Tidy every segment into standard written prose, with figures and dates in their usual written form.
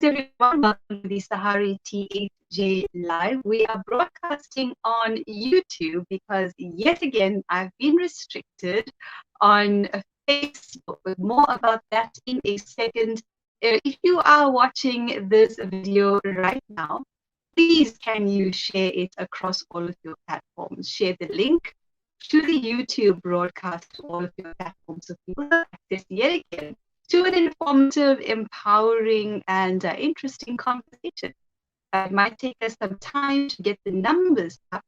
everyone. Welcome to the Sahari THJ Live. We are broadcasting on YouTube because yet again I've been restricted on Facebook. But more about that in a second. If you are watching this video right now, please can you share it across all of your platforms? Share the link to the YouTube broadcast to all of your platforms so people have access yet again to an informative, empowering, and interesting conversation. It might take us some time to get the numbers up.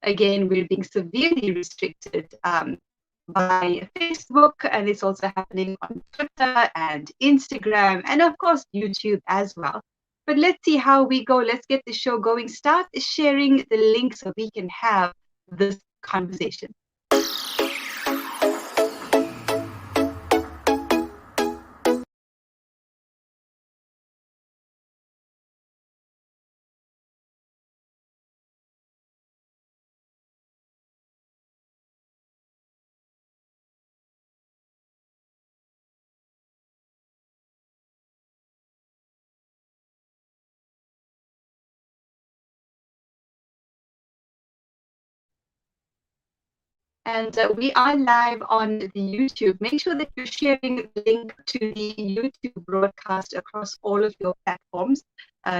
Again, we're being severely restricted by Facebook, and it's also happening on Twitter and Instagram, and of course, YouTube as well. But let's see how we go. Let's get the show going. Start sharing the link so we can have this conversation. And we are live on the YouTube. Make sure that you're sharing the link to the YouTube broadcast across all of your platforms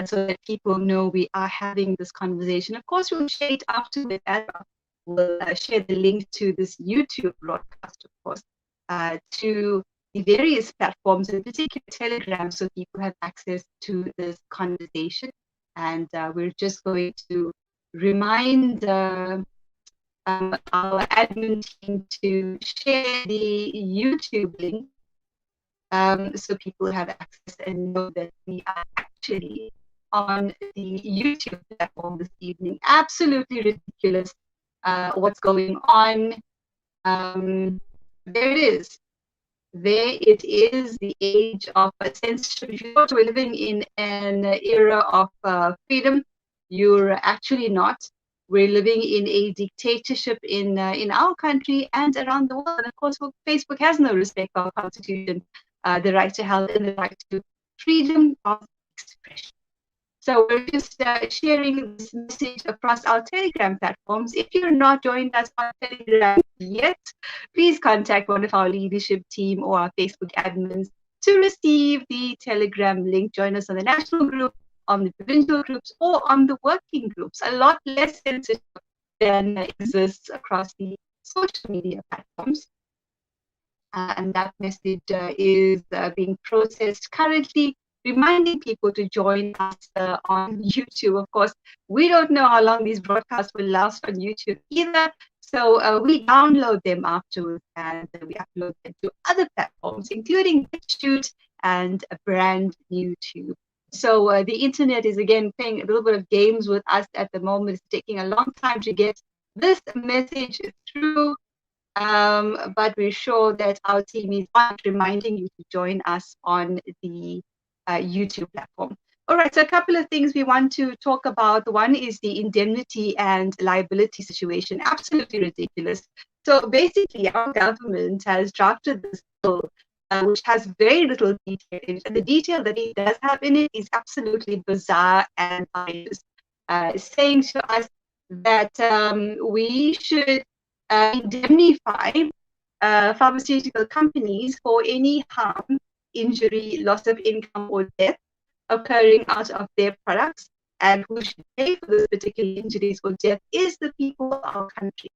so that people know we are having this conversation. Of course, we'll share it afterwards as well. We'll share the link to this YouTube broadcast, of course, to the various platforms, in particular Telegram, so people have access to this conversation. And we're just going to remind our admin team to share the YouTube link so people have access and know that we are actually on the YouTube platform this evening. Absolutely ridiculous what's going on. There it is. There it is, the age of censorship. We're living in an era of freedom. You're actually not. We're living in a dictatorship in our country and around the world. And of course, Facebook has no respect for our constitution, the right to health and the right to freedom of expression. So we're just sharing this message across our Telegram platforms. If you're not joined us on Telegram yet, please contact one of our leadership team or our Facebook admins to receive the Telegram link. Join us on the national group, on the provincial groups, or on the working groups. A lot less sensitive than exists across the social media platforms. And that message is being processed currently, reminding people to join us on YouTube. Of course, we don't know how long these broadcasts will last on YouTube either. So we download them afterwards and we upload them to other platforms, including BitChute and a brand new Tube. So the internet is again playing a little bit of games with us at the moment. It's taking a long time to get this message through, but we're sure that our team is on reminding you to join us on the YouTube platform. All right, so a couple of things we want to talk about. One is the indemnity and liability situation. Absolutely ridiculous. So basically, our government has drafted this bill which has very little detail in it. And the detail that it does have in it is absolutely bizarre and biased, saying to us that we should indemnify pharmaceutical companies for any harm, injury, loss of income, or death occurring out of their products. And who should pay for those particular injuries or death is the people of our country.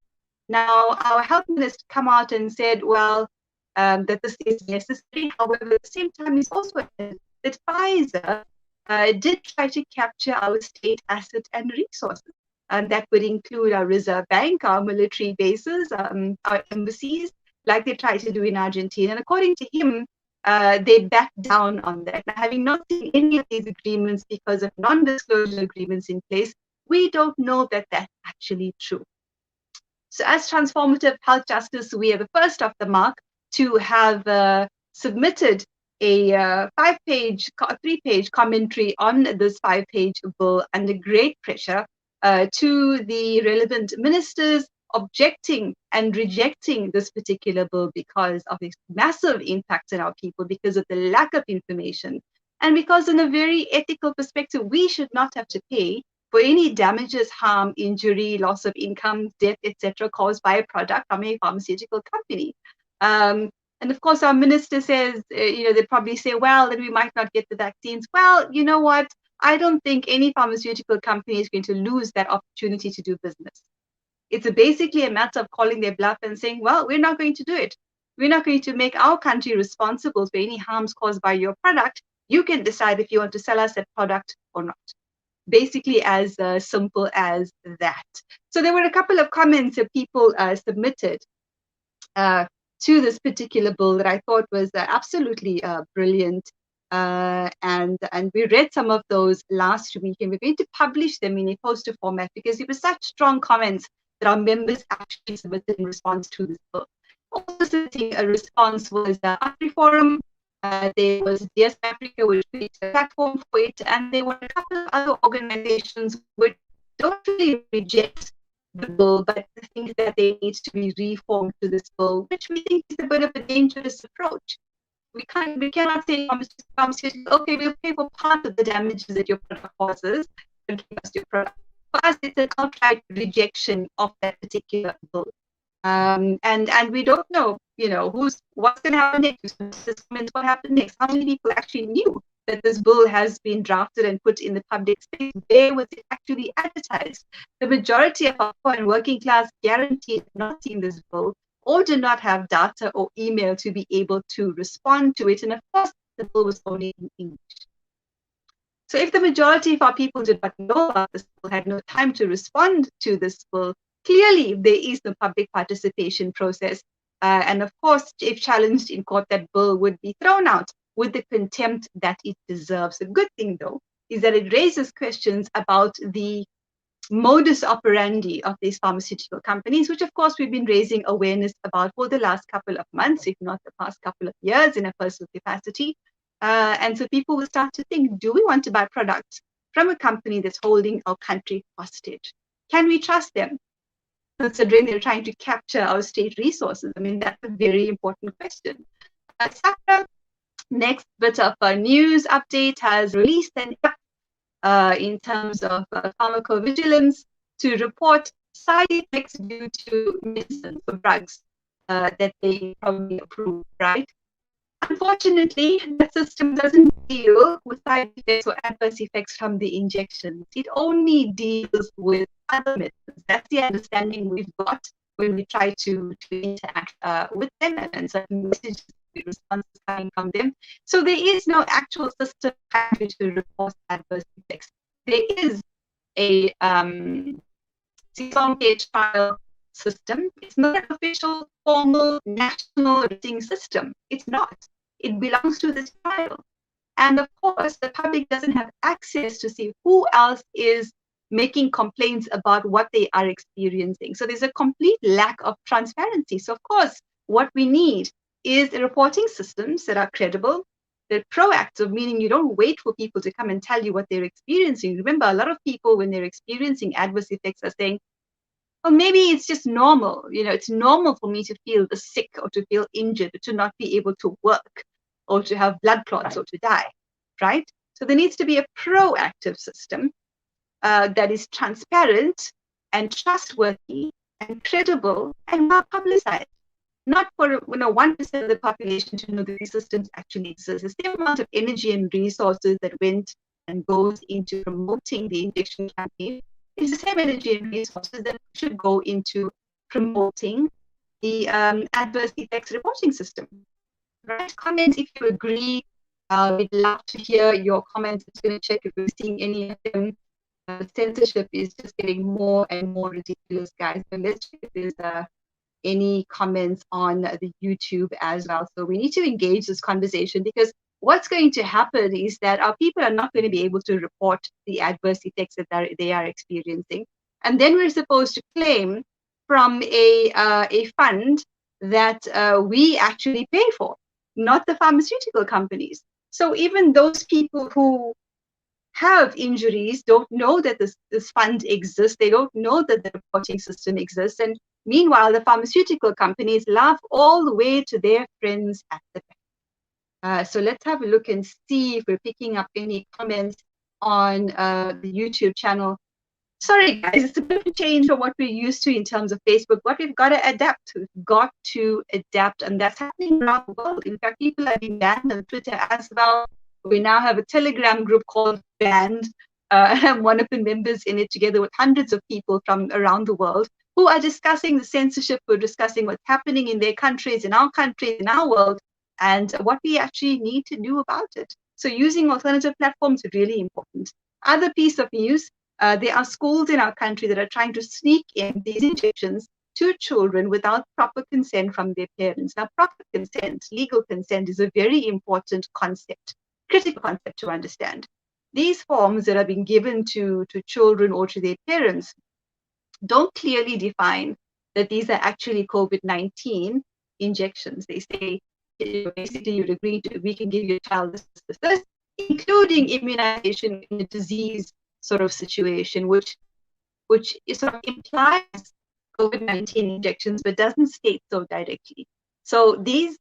Now, our health minister come out and said, well, that this is necessary. However, at the same time, he's also said that Pfizer did try to capture our state asset and resources. And that would include our reserve bank, our military bases, our embassies, like they tried to do in Argentina. And according to him, they backed down on that. Now, having not seen any of these agreements because of non-disclosure agreements in place, we don't know that that's actually true. So as Transformative Health Justice, we are the first off the mark to have submitted a three-page commentary on this 5-page bill under great pressure to the relevant ministers, objecting and rejecting this particular bill because of its massive impact on our people, because of the lack of information And because in a very ethical perspective, we should not have to pay for any damages, harm, injury, loss of income, death, etc., caused by a product from a pharmaceutical company. And of course, our minister says, they'd probably say, well, then we might not get the vaccines. Well, you know what? I don't think any pharmaceutical company is going to lose that opportunity to do business. It's basically a matter of calling their bluff and saying, well, we're not going to do it. We're not going to make our country responsible for any harms caused by your product. You can decide if you want to sell us that product or not. Basically as simple as that. So there were a couple of comments that people submitted to this particular bill that I thought was absolutely brilliant. And we read some of those last week, and we're going to publish them in a poster format because there were such strong comments that our members actually submitted in response to this bill. Also submitting a response was AfriForum. There was Dear South Africa, which created a platform for it, and there were a couple of other organizations which don't really reject the bill, but think that there needs to be reform to this bill, which we think is a bit of a dangerous approach. We cannot say, okay, we'll pay for part of the damages that your product causes, and give us your product. For us, it's an outright rejection of that particular bill. And we don't know, what's going to happen next. What happened next? How many people actually knew that this bill has been drafted and put in the public space? Where was it actually advertised? The majority of our poor and working class guaranteed not seen this bill or did not have data or email to be able to respond to it. And of course, the bill was only in English. So if the majority of our people did not know about this bill, had no time to respond to this bill, clearly there is no public participation process. And of course, if challenged in court, that bill would be thrown out with the contempt that it deserves. The good thing, though, is that it raises questions about the modus operandi of these pharmaceutical companies, which of course we've been raising awareness about for the last couple of months, if not the past couple of years in a personal capacity. And so people will start to think, do we want to buy products from a company that's holding our country hostage? Can we trust them, considering they're trying to capture our state resources? I mean, that's a very important question. SAHRA, next bit of a news update, has released an app in terms of pharmacovigilance to report side effects due to medicines or drugs that they probably approve, right? Unfortunately, the system doesn't deal with side effects or adverse effects from the injections. It only deals with other medicines. That's the understanding we've got when we try to interact with them, and certain messages, responses coming from them. So there is no actual system to report adverse effects. There is a CSOMK trial system. It's not an official, formal, national rating system. It's not. It belongs to this trial. And of course, the public doesn't have access to see who else is making complaints about what they are experiencing. So there's a complete lack of transparency. So of course, what we need is reporting systems that are credible, they're proactive, meaning you don't wait for people to come and tell you what they're experiencing. Remember, a lot of people, when they're experiencing adverse effects, are saying, well, maybe it's just normal. It's normal for me to feel sick or to feel injured, or to not be able to work, or to have blood clots, or to die, right? So there needs to be a proactive system that is transparent and trustworthy and credible and well publicized. Not for 1% of the population to know that these systems actually exist. The same amount of energy and resources that went and goes into promoting the injection campaign is the same energy and resources that should go into promoting the adverse effects reporting system. Write comments if you agree. We'd love to hear your comments. I'm going to check if we're seeing any of them. Censorship is just getting more and more ridiculous, guys. So let's check if there's any comments on the YouTube as well. So we need to engage this conversation, because what's going to happen is that our people are not going to be able to report the adverse effects that they are experiencing. And then we're supposed to claim from a fund that we actually pay for, not the pharmaceutical companies. So even those people who have injuries don't know that this fund exists. They don't know that the reporting system exists. And meanwhile, the pharmaceutical companies laugh all the way to their friends at the back. So let's have a look and see if we're picking up any comments on the YouTube channel. Sorry, guys, it's a bit of a change from what we're used to in terms of Facebook. What we've got to adapt. We've got to adapt, and that's happening around the world. In fact, people are being banned on Twitter as well. We now have a Telegram group called Banned. I'm one of the members in it, together with hundreds of people from around the world who are discussing the censorship, who are discussing what's happening in their countries, in our world, and what we actually need to do about it. So using alternative platforms is really important. Other piece of news, there are schools in our country that are trying to sneak in these injections to children without proper consent from their parents. Now, proper consent, legal consent, is a very important concept, critical concept to understand. These forms that are being given to children or to their parents don't clearly define that these are actually COVID-19 injections. They say, basically, you'd agree to, we can give your child this, including immunization in a disease sort of situation, which sort of implies COVID-19 injections, but doesn't state so directly. So these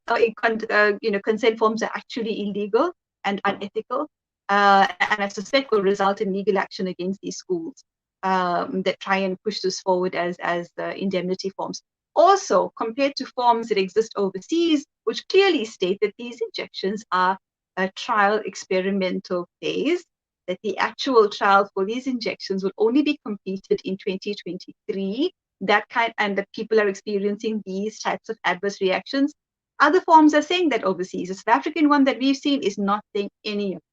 consent forms are actually illegal and unethical, and I suspect will result in legal action against these schools that try and push this forward as indemnity forms. Also, compared to forms that exist overseas, which clearly state that these injections are a trial experimental phase, that the actual trial for these injections will only be completed in 2023, and that people are experiencing these types of adverse reactions. Other forms are saying that overseas. The South African one that we've seen is not saying any of it.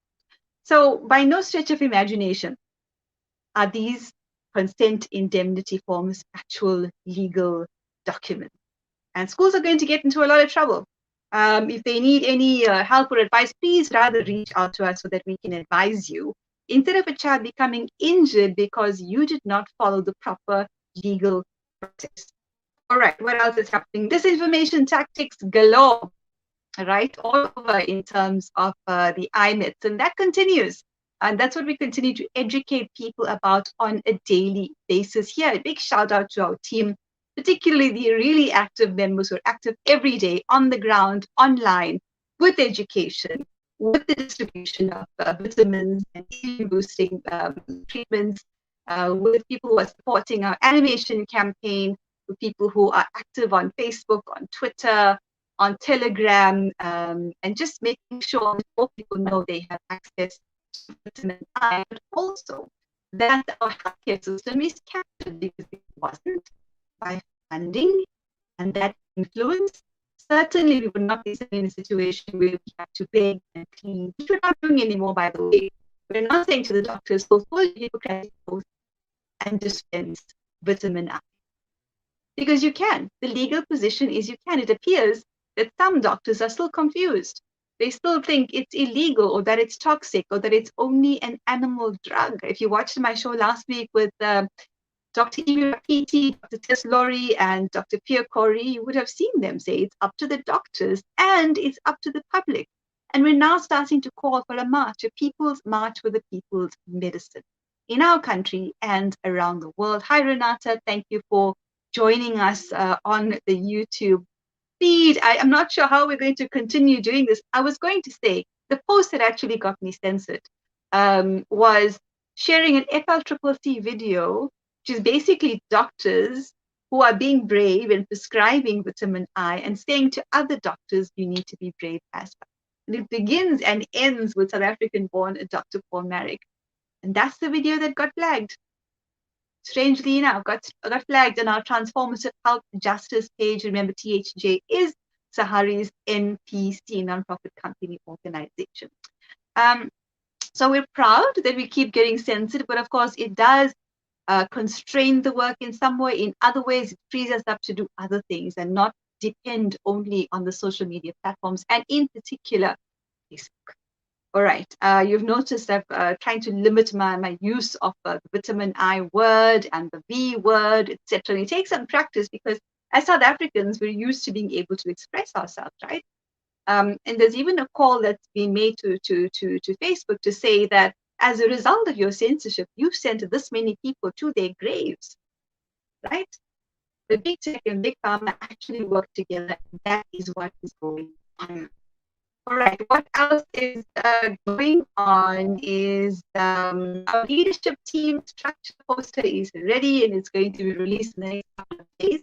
So by no stretch of imagination are these consent indemnity forms actual legal documents. And schools are going to get into a lot of trouble. If they need any help or advice, please rather reach out to us so that we can advise you, instead of a child becoming injured because you did not follow the proper legal process. All right, what else is happening? Disinformation tactics galore, right? All over in terms of the IMETs, and that continues. And that's what we continue to educate people about on a daily basis here. A big shout out to our team, particularly the really active members who are active every day on the ground, online, with education, with the distribution of vitamins and immune boosting treatments, with people who are supporting our animation campaign, with people who are active on Facebook, on Twitter, on Telegram, and just making sure that all people know they have access to vitamin I, but also that our healthcare system is captured, because if it wasn't by funding and that influence, certainly we would not be in a situation where we have to beg and plead, which we're not doing anymore, by the way. We're not saying to the doctors, fulfill your Hippocratic oath and dispense vitamin I. Because you can. The legal position is you can. It appears that some doctors are still confused. They still think it's illegal, or that it's toxic, or that it's only an animal drug. If you watched my show last week with Dr. Eva P.T., Dr. Tess Laurie, and Dr. Pierre Corey, you would have seen them say it's up to the doctors and it's up to the public. And we're now starting to call for a march, a people's march for the people's medicine in our country and around the world. Hi, Renata. Thank you for joining us on the YouTube feed. I'm not sure how we're going to continue doing this. I was going to say the post that actually got me censored was sharing an FLCCC video, which is basically doctors who are being brave and prescribing vitamin I and saying to other doctors, you need to be brave as well. And it begins and ends with South African-born Dr. Paul Marek. And that's the video that got flagged. Strangely enough, got flagged on our Transformative Health Justice page. Remember, THJ is Sahari's NPC, nonprofit company organization. So we're proud that we keep getting censored, but of course it does constrain the work in some way. In other ways, it frees us up to do other things and not depend only on the social media platforms, and in particular, Facebook. All right, you've noticed I've trying to limit my use of the vitamin I word and the V word, etc. And it takes some practice, because as South Africans, we're used to being able to express ourselves, right? And there's even a call that's been made to Facebook to say that as a result of your censorship, you've sent this many people to their graves, right? The big tech and big pharma actually work together, and that is what is going on. All right, right, what else is going on is our leadership team structure poster is ready and it's going to be released in the next couple of days,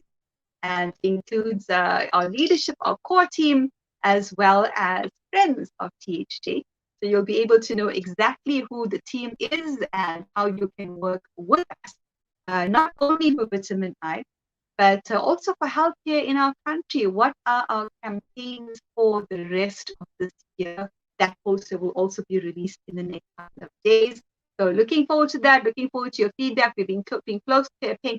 and includes our leadership, our core team, as well as friends of THJ. So you'll be able to know exactly who the team is and how you can work with us, not only for vitamin I, but also for healthcare in our country. What are our campaigns for the rest of this year? That poster will also be released in the next couple of days. So looking forward to that, looking forward to your feedback. We've been paying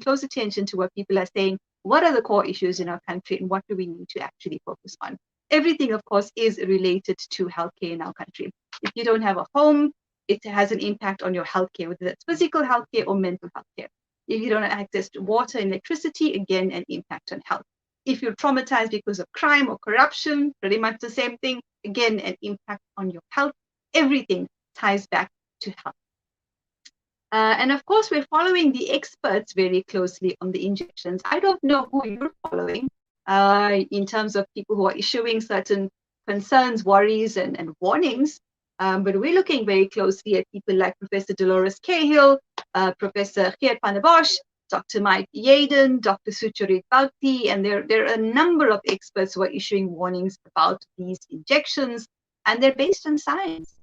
close attention to what people are saying. What are the core issues in our country and what do we need to actually focus on? Everything, of course, is related to healthcare in our country. If you don't have a home, it has an impact on your healthcare, whether that's physical healthcare or mental healthcare. If you don't have access to water and electricity, again, an impact on health. If you're traumatized because of crime or corruption, pretty much the same thing, again, an impact on your health. Everything ties back to health. And of course, we're following the experts very closely on the injections. I don't know who you're following in terms of people who are issuing certain concerns, worries, and warnings. But we're looking very closely at people like Professor Dolores Cahill, Professor Geert van der Bosch, Dr. Mike Yaden, Dr. Sucharit Bhakti, and there are a number of experts who are issuing warnings about these injections, and they're based on science,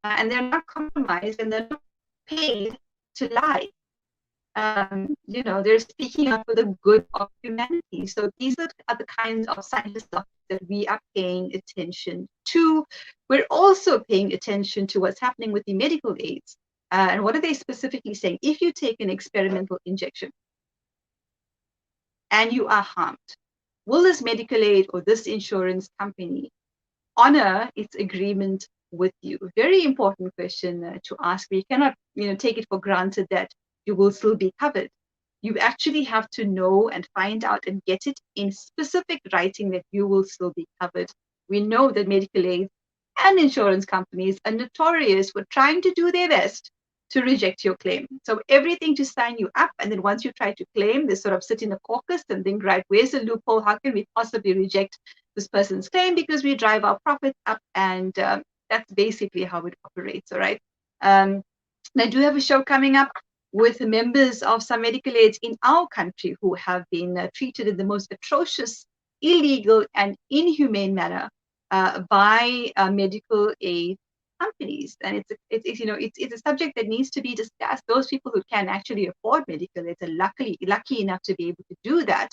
and they're not compromised, and they're not paid to lie. They're speaking up for the good of humanity. So these are the kinds of scientists that we are paying attention to. We're also paying attention to what's happening with the medical aids. And what are they specifically saying? If you take an experimental injection and you are harmed, will this medical aid or this insurance company honor its agreement with you? Very important question to ask. We cannot, take it for granted that you will still be covered. You actually have to know and find out and get it in specific writing that you will still be covered. We know that medical aid and insurance companies are notorious for trying to do their best to reject your claim. So everything to sign you up, and then once you try to claim, they sort of sit in a caucus and think, right, where's the loophole? How can we possibly reject this person's claim because we drive our profits up? And that's basically how it operates, all right? And I do have a show coming up with members of some medical aids in our country who have been treated in the most atrocious, illegal, and inhumane manner by medical aid companies. And it's a subject that needs to be discussed. Those people who can actually afford medical aids are lucky enough to be able to do that.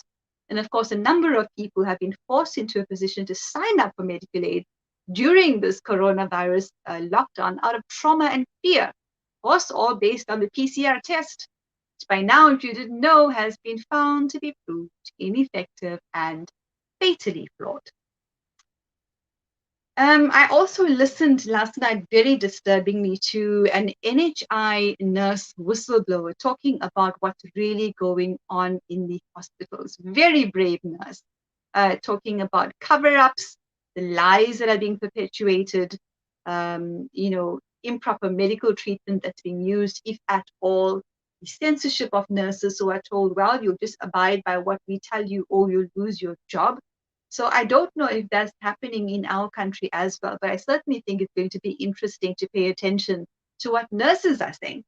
And of course, a number of people have been forced into a position to sign up for medical aid during this coronavirus lockdown out of trauma and fear, of course, all based on the PCR test, which by now, if you didn't know, has been found to be proved ineffective and fatally flawed. I also listened last night, very disturbingly, to an NHI nurse whistleblower talking about what's really going on in the hospitals. Very brave nurse, talking about cover-ups, the lies that are being perpetuated, improper medical treatment that's being used, if at all, the censorship of nurses who are told, well, you'll just abide by what we tell you or you'll lose your job. So I don't know if that's happening in our country as well, but I certainly think it's going to be interesting to pay attention to what nurses are saying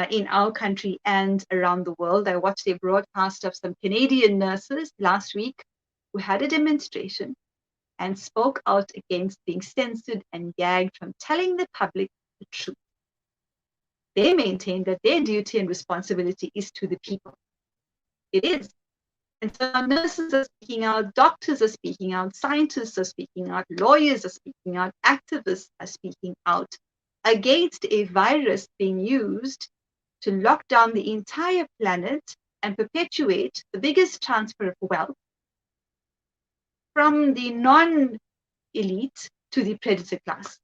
in our country and around the world. I watched a broadcast of some Canadian nurses last week who had a demonstration and spoke out against being censored and gagged from telling the public the truth. They maintain that their duty and responsibility is to the people. It is. And so nurses are speaking out, doctors are speaking out, scientists are speaking out, lawyers are speaking out, activists are speaking out against a virus being used to lock down the entire planet and perpetuate the biggest transfer of wealth from the non-elite to the predator class.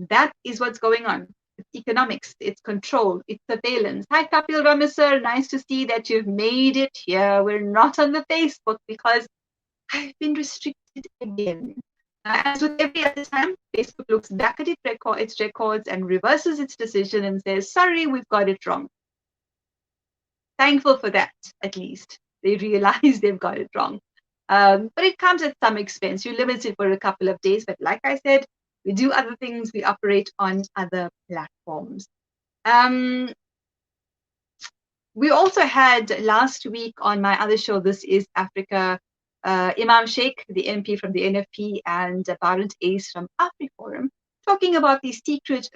That is what's going on. It's economics, it's control, it's surveillance. Hi, Kapil Ramasar, nice to see that you've made it here. We're not on the Facebook because I've been restricted again. As with every other time, Facebook looks back at its records and reverses its decision and says, sorry, we've got it wrong. Thankful for that, at least. They realize they've got it wrong. But it comes at some expense. You limit it for a couple of days. But like I said, we do other things. We operate on other platforms. We also had last week on my other show, This is Africa, Imam Sheikh, the MP from the NFP, and Barent Ace from AfriForum, talking about these secret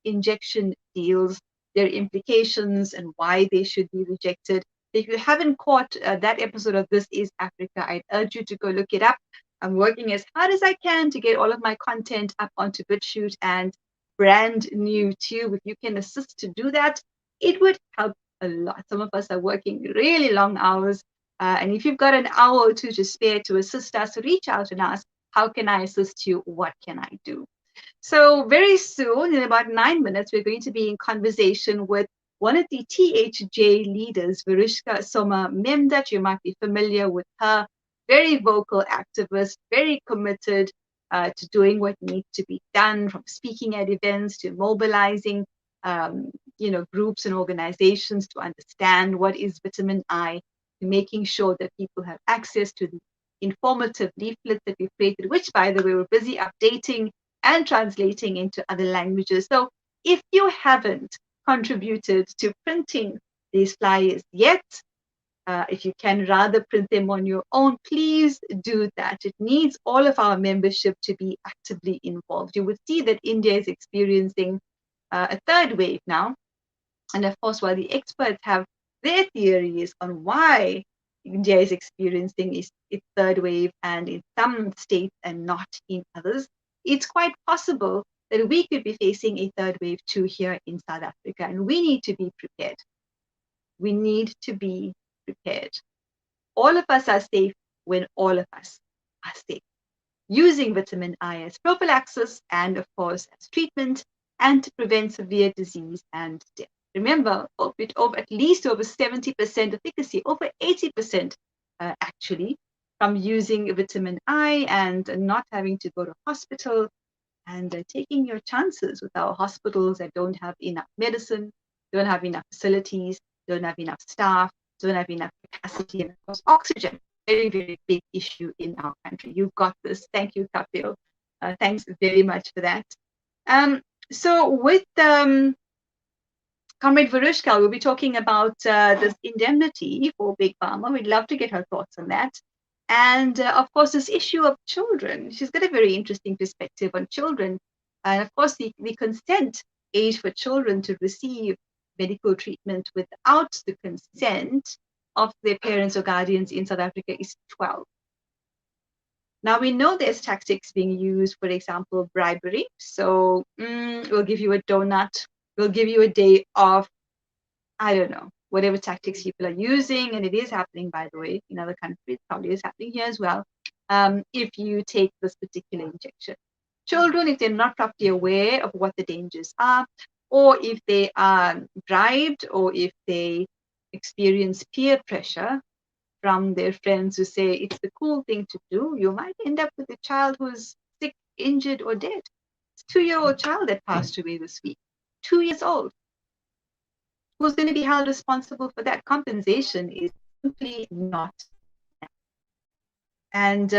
injection deals, their implications, and why they should be rejected. If you haven't caught that episode of This is Africa, I'd urge you to go look it up. I'm working as hard as I can to get all of my content up onto BitChute and brand new too. If you can assist to do that, it would help a lot. Some of us are working really long hours. And if you've got an hour or two to spare to assist us, reach out and ask, how can I assist you? What can I do? So very soon, in about 9 minutes, we're going to be in conversation with one of the THJ leaders, Verushka Soma Memdutt. You might be familiar with her. Very vocal activist, very committed to doing what needs to be done, from speaking at events to mobilizing groups and organizations to understand what is vitamin I, to making sure that people have access to the informative leaflets that we've created, which, by the way, we're busy updating and translating into other languages. So if you haven't contributed to printing these flyers yet, if you can rather print them on your own, please do that. It needs all of our membership to be actively involved. You would see that India is experiencing a third wave now. And of course, while the experts have their theories on why India is experiencing its third wave, and in some states and not in others, it's quite possible that we could be facing a third wave too here in South Africa, and we need to be prepared. We need to be prepared. All of us are safe when all of us are safe. Using vitamin I as prophylaxis and, of course, as treatment, and to prevent severe disease and death. Remember, at least over 70% efficacy, over 80% actually, from using vitamin I and not having to go to hospital, and taking your chances with our hospitals that don't have enough medicine, don't have enough facilities, don't have enough staff, don't have enough capacity, and of course oxygen. Very, very big issue in our country. You've got this. Thank you, Kapil. Thanks very much for that. So with Comrade Verushka, we'll be talking about this indemnity for Big Pharma. We'd love to get her thoughts on that. And of course, this issue of children. She's got a very interesting perspective on children. And of course, the consent age for children to receive medical treatment without the consent of their parents or guardians in South Africa is 12. Now, we know there's tactics being used, for example, bribery. So we'll give you a donut, we'll give you a day off, I don't know, whatever tactics people are using. And it is happening, by the way, in other countries, probably is happening here as well, if you take this particular injection. Children, if they're not properly aware of what the dangers are, or if they are bribed, or if they experience peer pressure from their friends who say it's the cool thing to do, you might end up with a child who's sick, injured, or dead. It's a 2-year-old child that passed away this week, 2 years old. Who's going to be held responsible for that? Compensation is simply not. And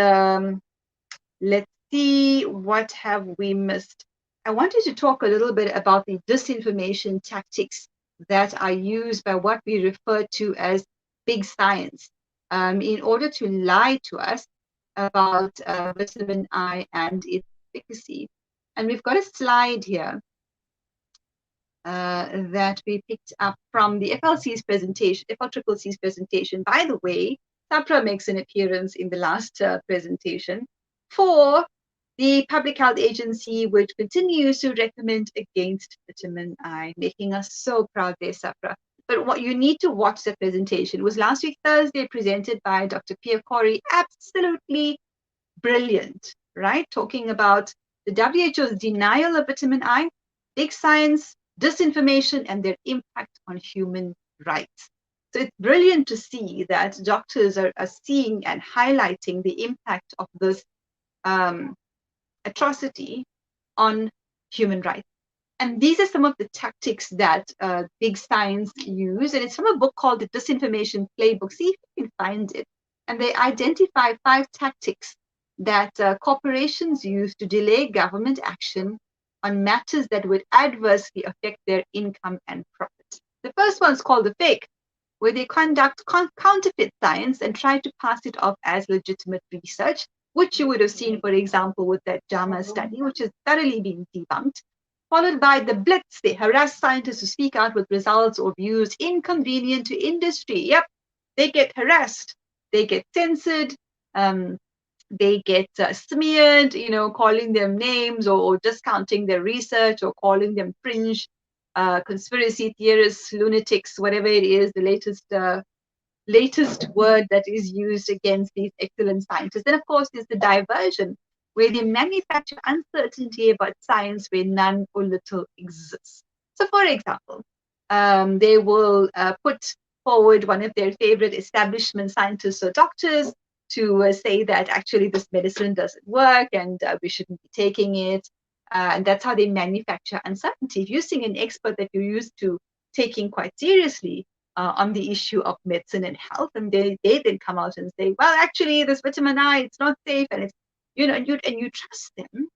let's see, what have we missed? I wanted to talk a little bit about the disinformation tactics that are used by what we refer to as big science in order to lie to us about vitamin I and its efficacy. And we've got a slide here that we picked up from the FLC's presentation, FLCC's presentation. By the way, SAPRA makes an appearance in the last presentation for the Public Health Agency, which continues to recommend against vitamin I, making us so proud there, SAPRA. But what you need to watch the presentation. It was last week, Thursday, presented by Dr. Pierre Corey. Absolutely brilliant, right? Talking about the WHO's denial of vitamin I, big science, disinformation, and their impact on human rights. So it's brilliant to see that doctors are seeing and highlighting the impact of this atrocity on human rights. And these are some of the tactics that big science use. And it's from a book called The Disinformation Playbook. See if you can find it. And they identify 5 tactics that corporations use to delay government action on matters that would adversely affect their income and profit. The first one's called the fake, where they conduct counterfeit science and try to pass it off as legitimate research, which you would have seen, for example, with that JAMA study, which has thoroughly been debunked. Followed by the blitz. They harass scientists who speak out with results or views inconvenient to industry. Yep, they get harassed. They get censored. They get smeared, calling them names or discounting their research or calling them fringe conspiracy theorists, lunatics, whatever it is, the latest word that is used against these excellent scientists. Then, of course, there's the diversion, where they manufacture uncertainty about science where none or little exists. So, for example, they will put forward one of their favorite establishment scientists or doctors to say that actually this medicine doesn't work and we shouldn't be taking it. And that's how they manufacture uncertainty. If you're seeing an expert that you're used to taking quite seriously on the issue of medicine and health, and they then come out and say, well, actually, this vitamin I, it's not safe, and it's, and you trust them.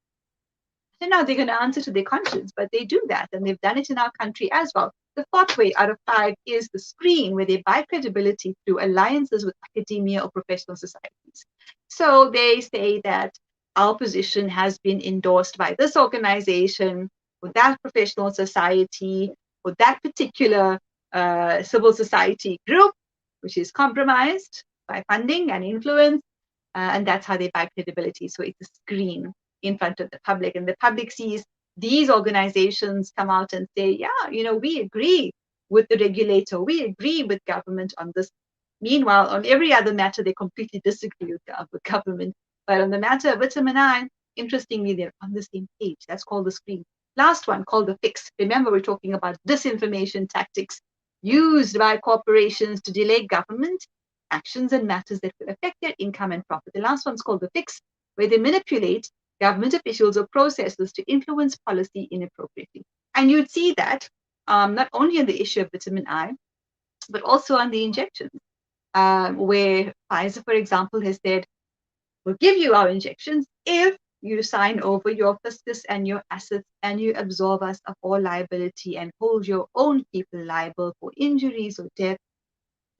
And now they're going to answer to their conscience, but they do that, and they've done it in our country as well. The 4th way out of 5 is the screen, where they buy credibility through alliances with academia or professional societies. So they say that our position has been endorsed by this organization, or that professional society, or that particular civil society group, which is compromised by funding and influence, and that's how they buy credibility. So it's a screen in front of the public, and the public sees these organizations come out and say, yeah, we agree with the regulator, we agree with government on this. Meanwhile, on every other matter, they completely disagree with government. But on the matter of vitamin I, interestingly, they're on the same page. That's called the screen. Last one, called the fix. Remember, we're talking about disinformation tactics used by corporations to delay government actions and matters that will affect their income and profit. The last one's called the fix, where they manipulate government officials or processes to influence policy inappropriately. And you'd see that not only on the issue of vitamin I, but also on the injections, where Pfizer, for example, has said, we'll give you our injections if you sign over your fiscus and your assets and you absolve us of all liability and hold your own people liable for injuries or death,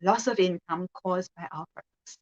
loss of income caused by our products.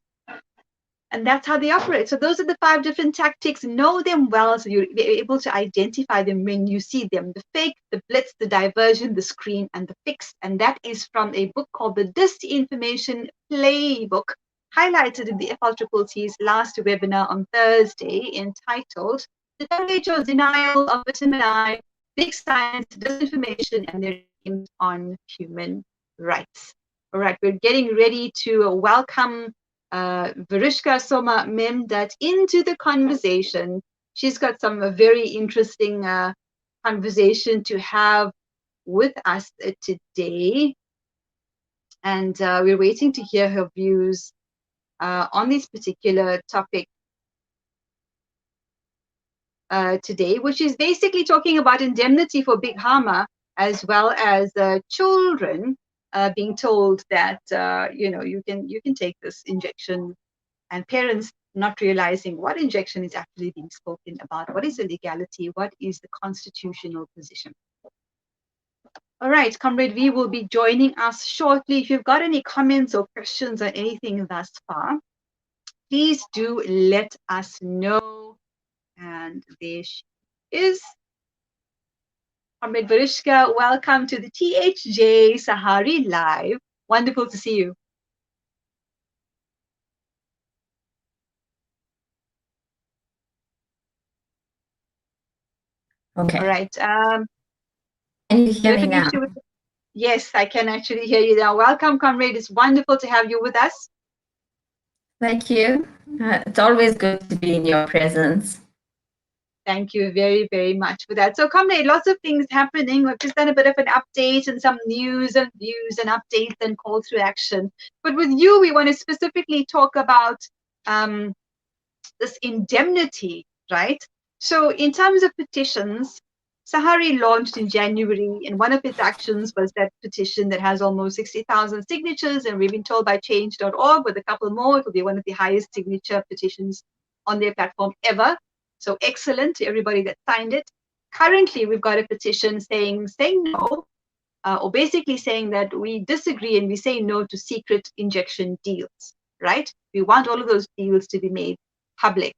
And that's how they operate. So those are the 5 different tactics. Know them well so you'll be able to identify them when you see them. The fake, the blitz, the diversion, the screen, and the fix. And that is from a book called The Disinformation Playbook, highlighted in the FLCCC's last webinar on Thursday, entitled The WHO's Denial of Vitamin I, Big Science, Disinformation, and Their Impact on Human Rights. All right, we're getting ready to welcome Verushka, Soma, Memdutt into the conversation. She's got some very interesting conversation to have with us today. And we're waiting to hear her views on this particular topic today, which is basically talking about indemnity for big pharma, as well as children being told that you can take this injection, and parents not realizing what injection is actually being spoken about, what is the legality, what is the constitutional position. All right, Comrade V will be joining us shortly. If you've got any comments or questions or anything thus far, please do let us know. And there she is. Comrade Verushka, welcome to the THJ Sahari Live. Wonderful to see you. Okay. All right. Can you hear me now? Yes, I can actually hear you now. Welcome, Comrade. It's wonderful to have you with us. Thank you. It's always good to be in your presence. Thank you very, very much for that. So, Comrade, lots of things happening. We've just done a bit of an update and some news and views and updates and call to action. But with you, we want to specifically talk about this indemnity, right? So in terms of petitions, Sahari launched in January, and one of its actions was that petition that has almost 60,000 signatures. And we've been told by change.org, with a couple more, it will be one of the highest signature petitions on their platform ever. So excellent to everybody that signed it. Currently, we've got a petition saying no, or basically saying that we disagree and we say no to secret injection deals, right? We want all of those deals to be made public.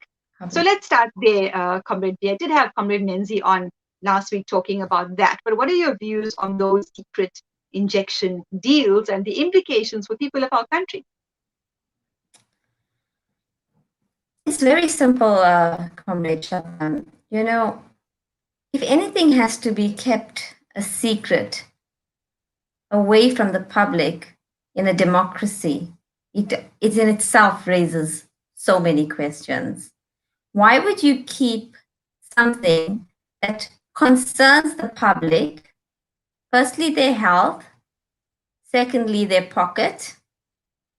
So let's start there, Comrade B. I did have Comrade Menzi on last week talking about that. But what are your views on those secret injection deals and the implications for people of our country? It's very simple, Comrade Shabnam. You know, if anything has to be kept a secret away from the public in a democracy, it in itself raises so many questions. Why would you keep something that concerns the public? Firstly, their health. Secondly, their pocket,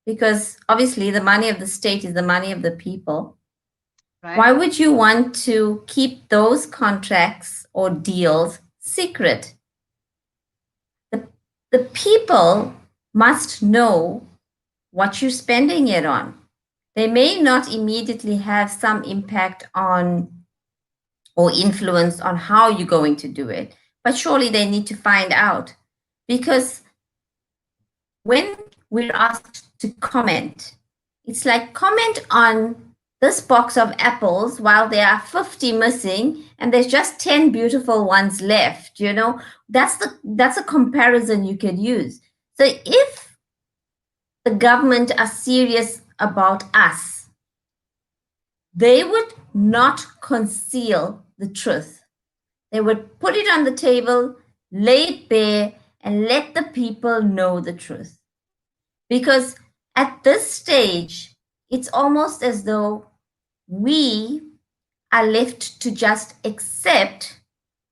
because obviously the money of the state is the money of the people. Right. Why would you want to keep those contracts or deals secret? The people must know what you're spending it on. They may not immediately have some impact on or influence on how you're going to do it, but surely they need to find out. Because when we're asked to comment, it's like, comment on this box of apples while there are 50 missing and there's just 10 beautiful ones left. You know, that's a comparison you could use. So if the government are serious about us, they would not conceal the truth. They would put it on the table, lay it bare, and let the people know the truth. Because at this stage, it's almost as though we are left to just accept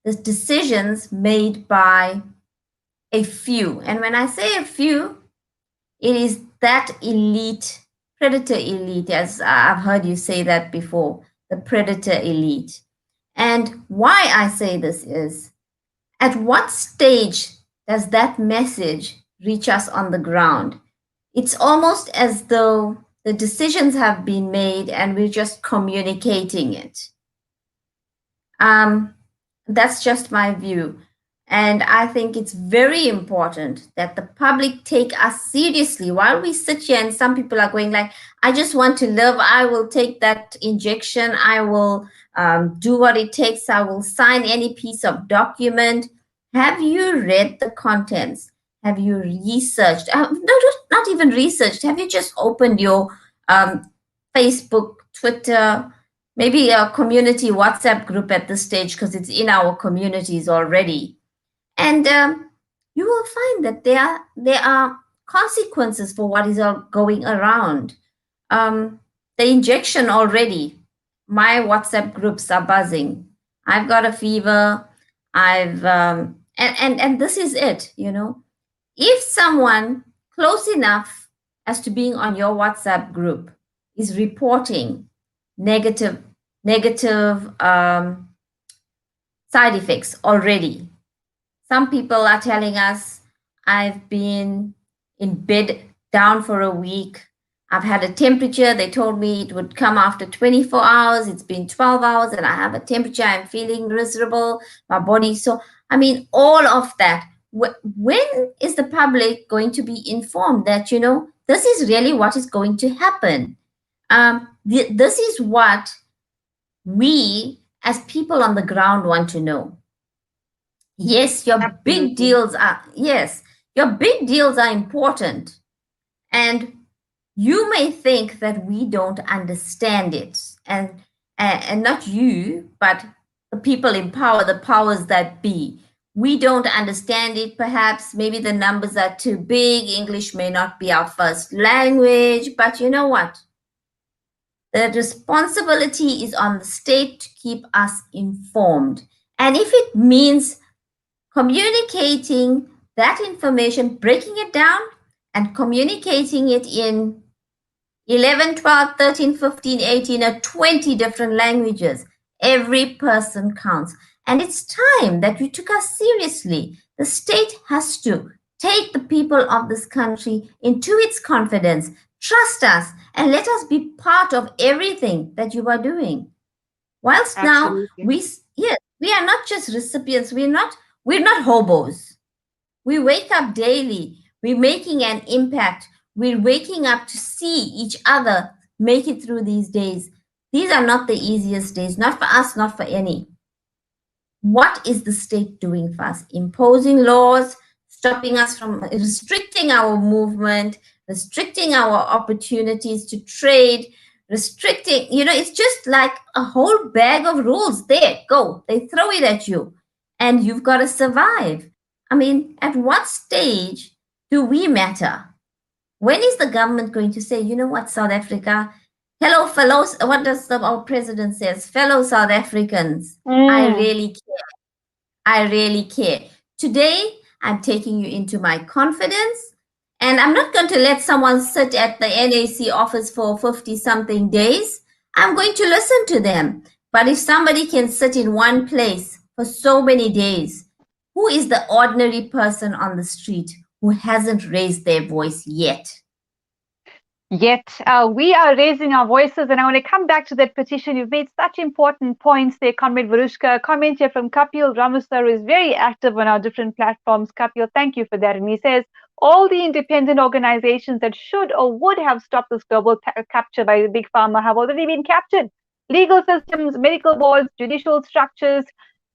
the decisions made by a few. And when I say a few, it is that elite, predator elite, as I've heard you say that before, the predator elite. And why I say this is, at what stage does that message reach us on the ground? It's almost as though the decisions have been made and we're just communicating it. That's just my view. And I think it's very important that the public take us seriously while we sit here, and some people are going like, I just want to live. I will take that injection. I will do what it takes. I will sign any piece of document. Have you read the contents? Have you researched? No, not even researched. Have you just opened your Facebook, Twitter, maybe a community WhatsApp group at this stage, because it's in our communities already? And you will find that there are consequences for what is going around. The injection already, my WhatsApp groups are buzzing. I've got a fever. And this is it, you know. If someone close enough as to being on your WhatsApp group is reporting negative side effects already. Some people are telling us, I've been in bed down for a week. I've had a temperature. They told me it would come after 24 hours. It's been 12 hours and I have a temperature. I'm feeling miserable. My body. So, I mean, all of that. When is the public going to be informed that, you know, this is really what is going to happen? This is what we as people on the ground want to know. Yes, your big deals are important. And you may think that we don't understand it. And not you, but the people in power, the powers that be. We don't understand it, perhaps. Maybe the numbers are too big. English may not be our first language. But you know what? The responsibility is on the state to keep us informed. And if it means communicating that information, breaking it down and communicating it in 11, 12, 13, 15, 18, or 20 different languages, Every person counts. And it's time that we took us seriously. The state has to take the people of this country into its confidence, trust us, and let us be part of everything that you are doing. Whilst now Absolutely. yes, we are not just recipients, we're not hobos. We wake up daily, we're making an impact, we're waking up to see each other make it through these days. These are not the easiest days, not for us, not for any. What is the state doing for us? Imposing laws, stopping us from restricting our movement, restricting our opportunities to trade, restricting, it's just like a whole bag of rules. There, go. They throw it at you and you've got to survive. I mean, at what stage do we matter? When is the government going to say, you know what, South Africa? Hello, fellows. What does our president says? Fellow South Africans, I really care. I really care. Today, I'm taking you into my confidence, and I'm not going to let someone sit at the NAC office for 50 something days. I'm going to listen to them. But if somebody can sit in one place for so many days, who is the ordinary person on the street who hasn't raised their voice yet? Yet we are raising our voices, and I want to come back to that petition. You've made such important points there, Comrade Verushka. A comment here from Kapil Ramusar, who is very active on our different platforms. Kapil, thank you for that. And he says, all the independent organizations that should or would have stopped this global capture by the big pharma have already been captured. Legal systems, medical boards, judicial structures,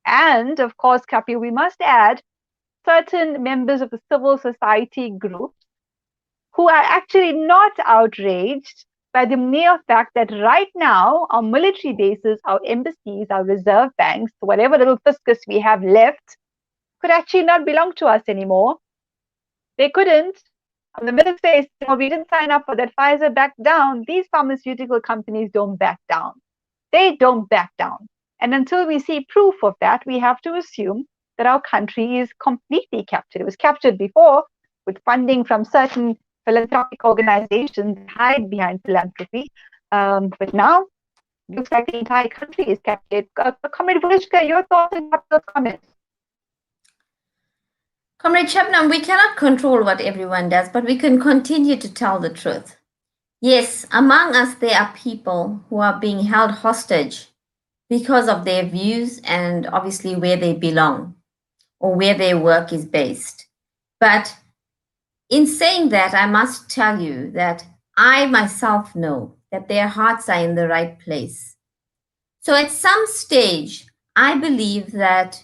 and of course, Kapil, we must add certain members of the civil society groups who are actually not outraged by the mere fact that right now our military bases, our embassies, our reserve banks, whatever little fiscus we have left, could actually not belong to us anymore. They couldn't. The minister says, we didn't sign up for that. Pfizer backed down. These pharmaceutical companies don't back down. They don't back down. And until we see proof of that, we have to assume that our country is completely captured. It was captured before with funding from certain philanthropic organizations hide behind philanthropy. But now, looks like the entire country is captured. Comrade Verushka, your thoughts and comments? Comrade Shabnam, we cannot control what everyone does, but we can continue to tell the truth. Yes, among us there are people who are being held hostage because of their views and obviously where they belong or where their work is based. But in saying that, I must tell you that I myself know that their hearts are in the right place. So at some stage, I believe that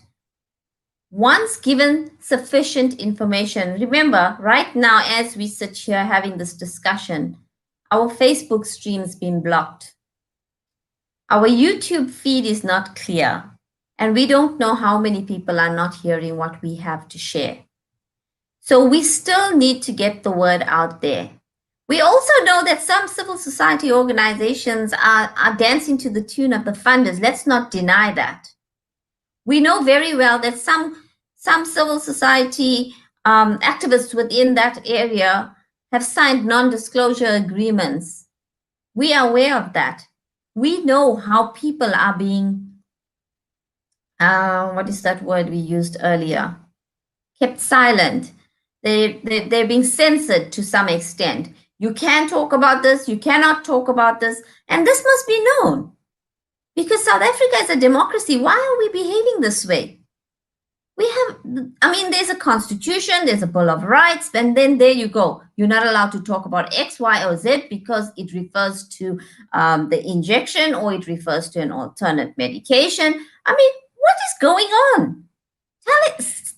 once given sufficient information, remember, right now as we sit here having this discussion, our Facebook stream's been blocked. Our YouTube feed is not clear, and we don't know how many people are not hearing what we have to share. So we still need to get the word out there. We also know that some civil society organizations are dancing to the tune of the funders. Let's not deny that. We know very well that some civil society activists within that area have signed non-disclosure agreements. We are aware of that. We know how people are being, what is that word we used earlier? Kept silent. They're being censored to some extent. You can talk about this, you cannot talk about this, and this must be known. Because South Africa is a democracy. Why are we behaving this way? There's a constitution, there's a Bill of Rights, and then there you go. You're not allowed to talk about X, Y, or Z because it refers to the injection or it refers to an alternate medication. What is going on?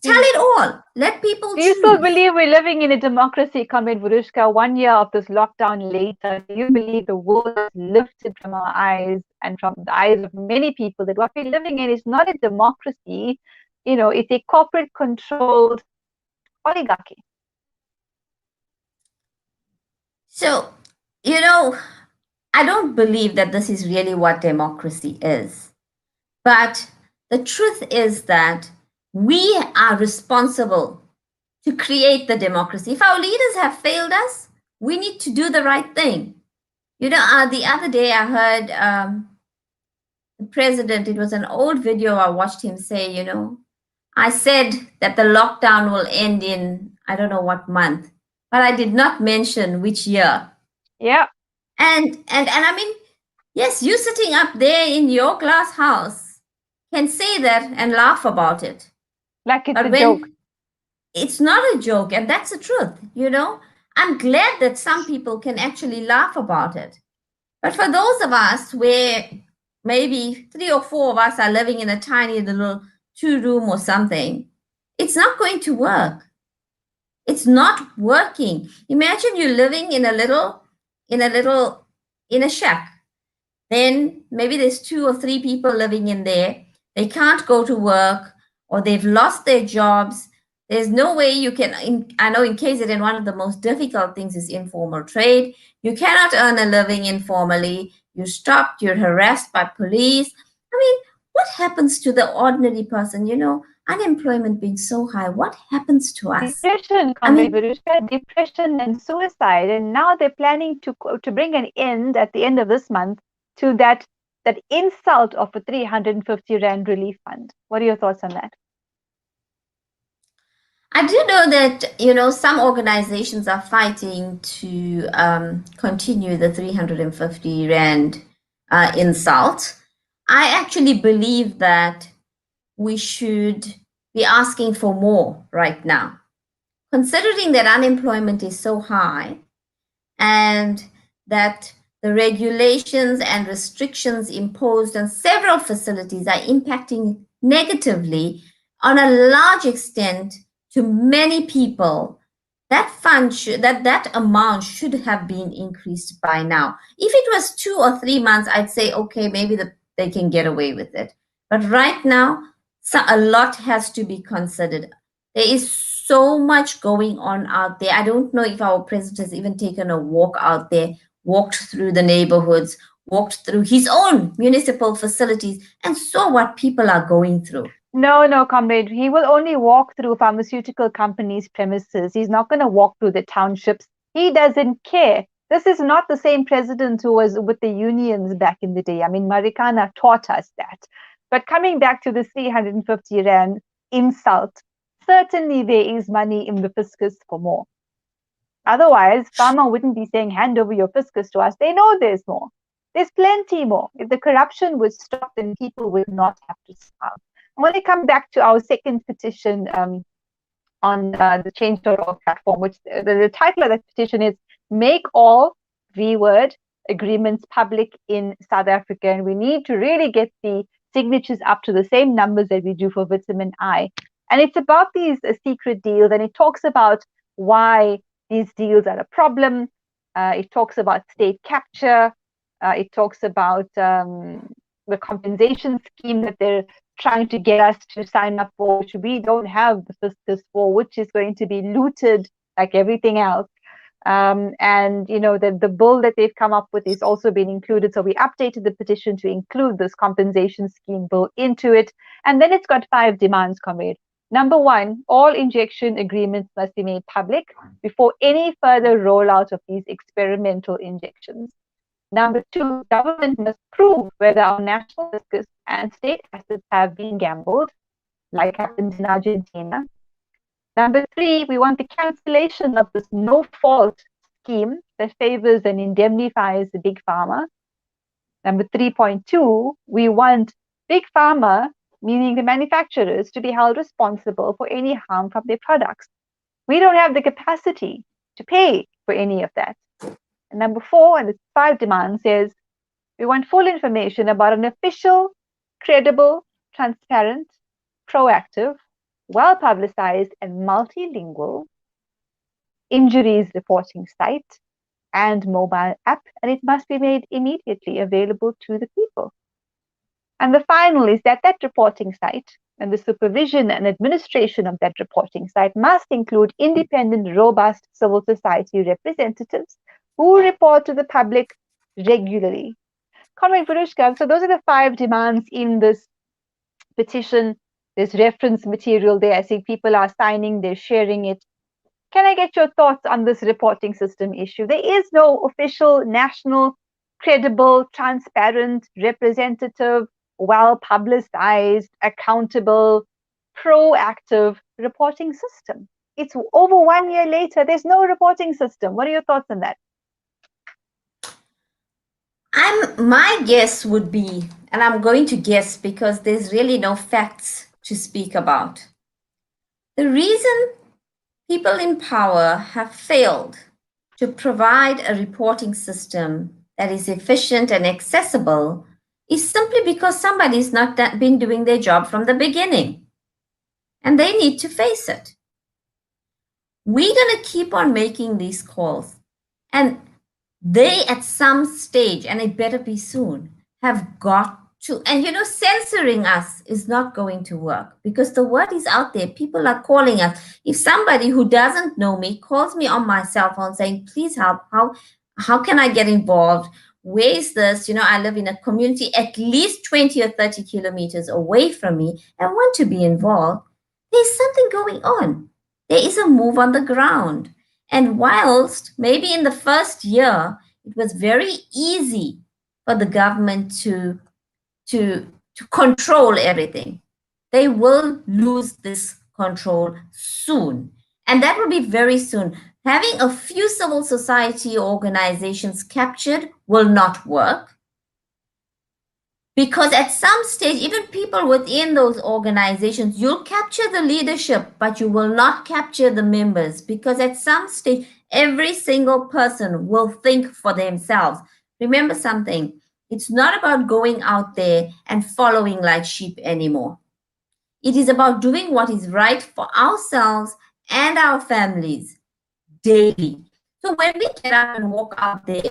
Tell it all. Let people choose. Do you still believe we're living in a democracy, Comrade Verushka, 1 year of this lockdown later? Do you believe the world has lifted from our eyes and from the eyes of many people that what we're living in is not a democracy? It's a corporate-controlled oligarchy. So, I don't believe that this is really what democracy is. But the truth is that we are responsible to create the democracy. If our leaders have failed us, we need to do the right thing. The other day I heard the president, it was an old video I watched him say, I said that the lockdown will end in, I don't know what month, but I did not mention which year. Yeah. And I mean, yes, you sitting up there in your glass house can say that and laugh about it. Like it's a joke. It's not a joke, and that's the truth, I'm glad that some people can actually laugh about it. But for those of us where maybe 3 or 4 of us are living in a tiny little 2-room or something, it's not going to work. It's not working. Imagine you're living in a shack. Then maybe there's 2 or 3 people living in there. They can't go to work, or they've lost their jobs. There's no way you can, I know in KZN, one of the most difficult things is informal trade. You cannot earn a living informally. You're stopped, you're harassed by police. I mean, what happens to the ordinary person? Unemployment being so high, what happens to us? Depression, Verushka, depression and suicide. And now they're planning to bring an end at the end of this month to that insult of a 350 Rand relief fund. What are your thoughts on that? I do know that, some organizations are fighting to continue the 350 Rand insult. I actually believe that we should be asking for more right now. Considering that unemployment is so high and that the regulations and restrictions imposed on several facilities are impacting negatively on a large extent to many people, that fund that amount should have been increased by now. If it was 2 or 3 months, I'd say, okay, maybe they can get away with it. But right now, a lot has to be considered. There is so much going on out there. I don't know if our president has even taken a walk out there, walked through the neighborhoods, walked through his own municipal facilities, and saw what people are going through. No, comrade. He will only walk through pharmaceutical companies' premises. He's not going to walk through the townships. He doesn't care. This is not the same president who was with the unions back in the day. I mean, Marikana taught us that. But coming back to the 350 Rand insult, certainly there is money in the fiscus for more. Otherwise, pharma wouldn't be saying, hand over your fiscus to us. They know there's more. There's plenty more. If the corruption would stop, then people would not have to starve. I want to come back to our second petition on the Change.org platform, which the title of that petition is Make All V-word Agreements Public in South Africa. And we need to really get the signatures up to the same numbers that we do for vitamin I. And it's about these secret deals, and it talks about why these deals are a problem. It talks about state capture. It talks about the compensation scheme that they're trying to get us to sign up for, which we don't have the fiscus for, which is going to be looted like everything else. And the bill that they've come up with is also been included. So we updated the petition to include this compensation scheme bill into it. And then it's got 5 demands, comrade. Number 1, all injection agreements must be made public before any further rollout of these experimental injections. Number 2, government must prove whether our national fiscus and state assets have been gambled, like happened in Argentina. Number 3, we want the cancellation of this no-fault scheme that favors and indemnifies the big pharma. Number 3.2, we want big pharma, meaning the manufacturers, to be held responsible for any harm from their products. We don't have the capacity to pay for any of that. And number 4, and the 5 demand says, we want full information about an official, credible, transparent, proactive, well-publicized and multilingual injuries reporting site and mobile app, and it must be made immediately available to the people. And the final is that reporting site and the supervision and administration of that reporting site must include independent, robust civil society representatives who report to the public regularly. Comrade Verushka, so those are the 5 demands in this petition. There's reference material there. I see people are signing, they're sharing it. Can I get your thoughts on this reporting system issue? There is no official, national, credible, transparent, representative, well-publicized, accountable, proactive reporting system. It's over 1 year later, there's no reporting system. What are your thoughts on that? My guess would be, and I'm going to guess because there's really no facts to speak about. The reason people in power have failed to provide a reporting system that is efficient and accessible is simply because somebody's not been doing their job from the beginning. And they need to face it. We're going to keep on making these calls. And they, at some stage, and it better be soon, have got to, and censoring us is not going to work because the word is out there. People are calling us. If somebody who doesn't know me calls me on my cell phone saying, please help, how can I get involved? Where is this? I live in a community at least 20 or 30 kilometers away from me and want to be involved. There's something going on. There is a move on the ground. And whilst maybe in the first year, it was very easy for the government to control everything, they will lose this control soon. And that will be very soon. Having a few civil society organizations captured will not work. Because at some stage, even people within those organizations, you'll capture the leadership, but you will not capture the members. Because at some stage, every single person will think for themselves. Remember something, it's not about going out there and following like sheep anymore. It is about doing what is right for ourselves and our families daily. So when we get up and walk out there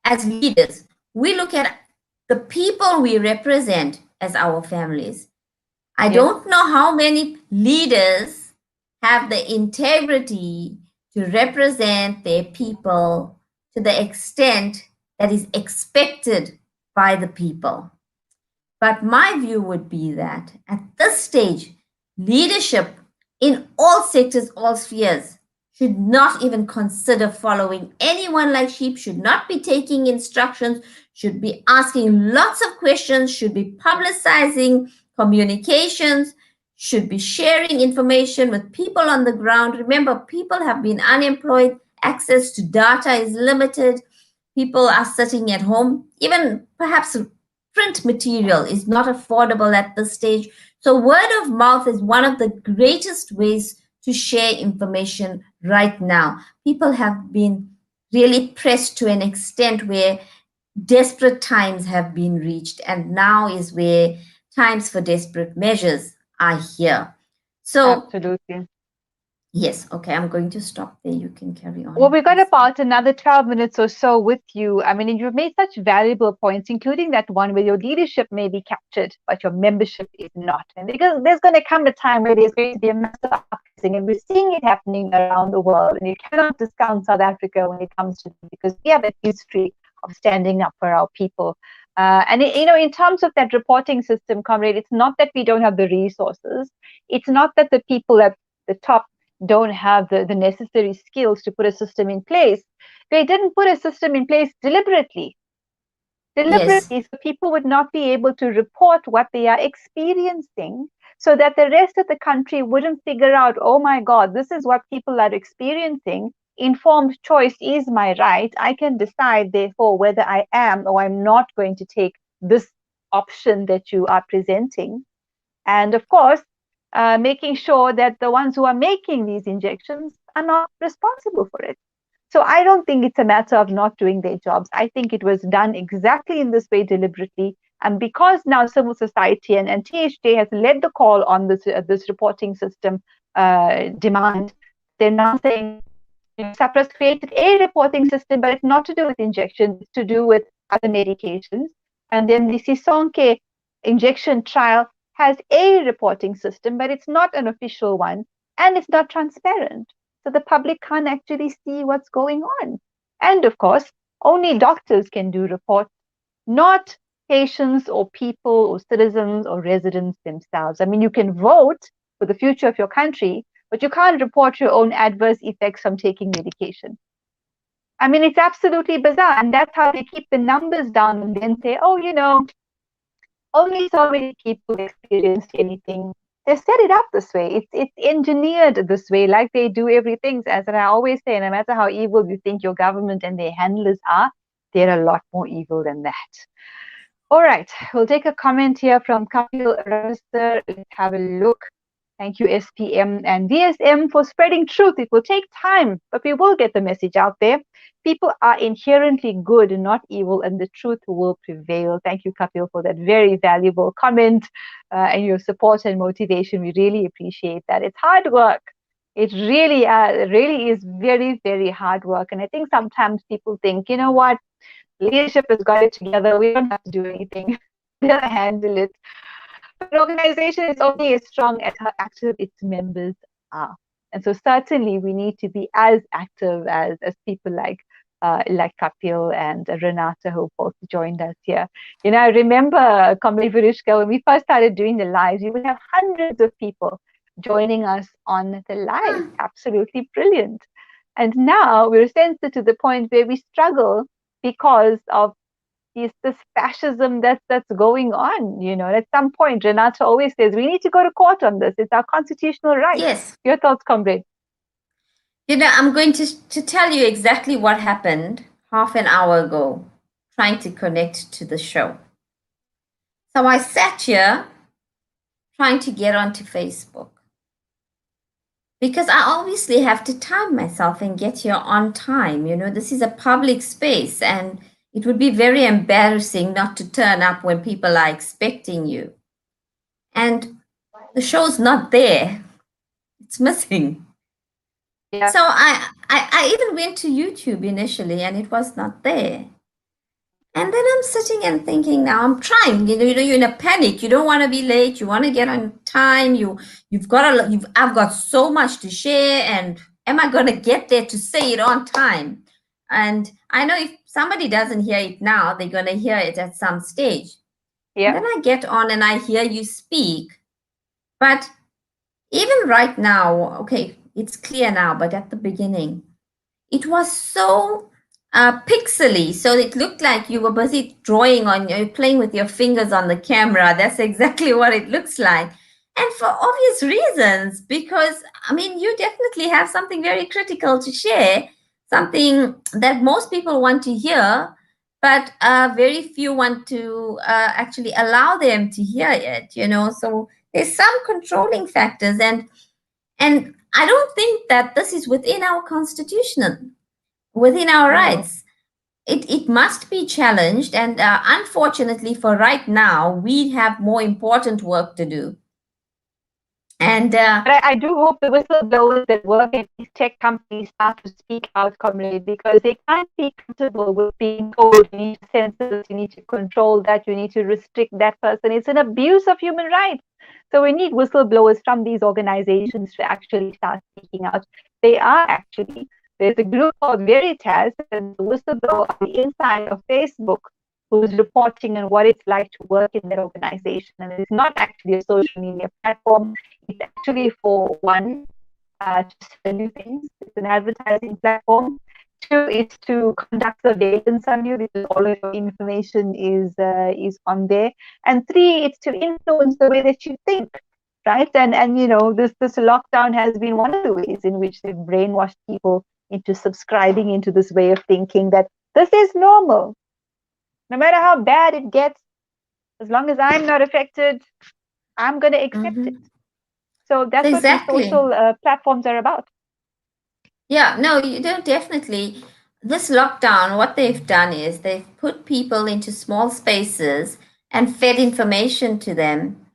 as leaders, we look at the people we represent as our families. I don't know how many leaders have the integrity to represent their people to the extent that is expected by the people. But my view would be that at this stage, leadership in all sectors, all spheres, should not even consider following anyone like sheep, should not be taking instructions, should be asking lots of questions, should be publicizing communications, should be sharing information with people on the ground. Remember, people have been unemployed, access to data is limited, people are sitting at home, even perhaps print material is not affordable at this stage. So word of mouth is one of the greatest ways to share information right now. People have been really pressed to an extent where desperate times have been reached, and now is where times for desperate measures are here. So absolutely. Yes, okay, I'm going to stop there. You can carry on. Well, we've got about another 12 minutes or so with you. I mean, you've made such valuable points, including that one where your leadership may be captured, but your membership is not. And because there's going to come a time where there's going to be a massive uprising, and we're seeing it happening around the world. And you cannot discount South Africa when it comes to it, because we have a history of standing up for our people. In terms of that reporting system, comrade, it's not that we don't have the resources. It's not that the people at the top don't have the necessary skills to put a system in place. They didn't put a system in place deliberately. Yes. So people would not be able to report what they are experiencing, so that the rest of the country wouldn't figure out, oh my God, this is what people are experiencing. Informed choice is my right. I can decide, therefore, whether I am or I'm not going to take this option that you are presenting. And of course, making sure that the ones who are making these injections are not responsible for it. So I don't think it's a matter of not doing their jobs. I think it was done exactly in this way deliberately. And because now civil society and THJ has led the call on this reporting system demand, they're now saying SAPRA's created a reporting system, but it's not to do with injections, it's to do with other medications. And then the Sisonke injection trial has a reporting system, but it's not an official one, and it's not transparent. So the public can't actually see what's going on. And of course, only doctors can do reports, not patients or people or citizens or residents themselves. I mean, you can vote for the future of your country, but you can't report your own adverse effects from taking medication. I mean, it's absolutely bizarre. And that's how they keep the numbers down and then say, oh, only so many people experienced anything. They set it up this way. It's engineered this way, like they do everything. As and I always say, no matter how evil you think your government and their handlers are, they're a lot more evil than that. All right, we'll take a comment here from Kapil Ramester. Let's have a look. Thank you, SPM and VSM, for spreading truth. It will take time, but we will get the message out there. People are inherently good, not evil, and the truth will prevail. Thank you, Kapil, for that very valuable comment and your support and motivation. We really appreciate that. It's hard work. It really is very, very hard work. And I think sometimes people think, you know what, leadership has got it together. We don't have to do anything. They'll handle it. An organization is only as strong as how active its members are. And so certainly we need to be as active as people like Kapil and Renata, who both joined us here. You know, I remember, Comrade Verushka, when we first started doing the lives, we would have hundreds of people joining us on the live. Absolutely brilliant. And now we're sensitive to the point where we struggle because of this fascism that's going on. You know, at some point, Renata always says, we need to go to court on this. It's our constitutional right. Yes. Your thoughts, comrade? You know, I'm going to tell you exactly what happened half an hour ago, trying to connect to the show. So I sat here trying to get onto Facebook, because I obviously have to time myself and get here on time. You know, this is a public space, and it would be very embarrassing not to turn up when people are expecting you. And the show's not there. It's missing. Yeah. So I even went to YouTube initially, and it was not there. And then I'm sitting and thinking, now I'm trying, you know, you're in a panic. You don't want to be late. You want to get on time. I've got so much to share, and am I going to get there to say it on time? And I know if somebody doesn't hear it now, they're going to hear it at some stage. Yeah. Then I get on and I hear you speak. But even right now, okay, it's clear now, but at the beginning, it was so pixely. So it looked like you were busy drawing playing with your fingers on the camera. That's exactly what it looks like. And for obvious reasons, because, I mean, you definitely have something very critical to share, something that most people want to hear, but very few want to actually allow them to hear it, you know. So there's some controlling factors, and I don't think that this is within our constitution, within our rights. It must be challenged, and unfortunately for right now, we have more important work to do. And but I do hope the whistleblowers that work at these tech companies start to speak out, comrade, because they can't be comfortable with being told you need to censor this, you need to control that, you need to restrict that person. It's an abuse of human rights. So we need whistleblowers from these organizations to actually start speaking out. They are actually. There's a group called Veritas, and the whistleblower on the inside of Facebook, who's reporting on what it's like to work in that organization. And it's not actually a social media platform. It's actually, for one, to sell you things. It's an advertising platform. Two, it's to conduct surveillance on you, because all of your information is on there. And three, it's to influence the way that you think, right? And you know, this lockdown has been one of the ways in which they've brainwashed people into subscribing into this way of thinking that this is normal. No matter how bad it gets, as long as I'm not affected, I'm going to accept it. So that's exactly what these social platforms are about. Yeah, no, you don't definitely. This lockdown, what they've done is they've put people into small spaces and fed information to them.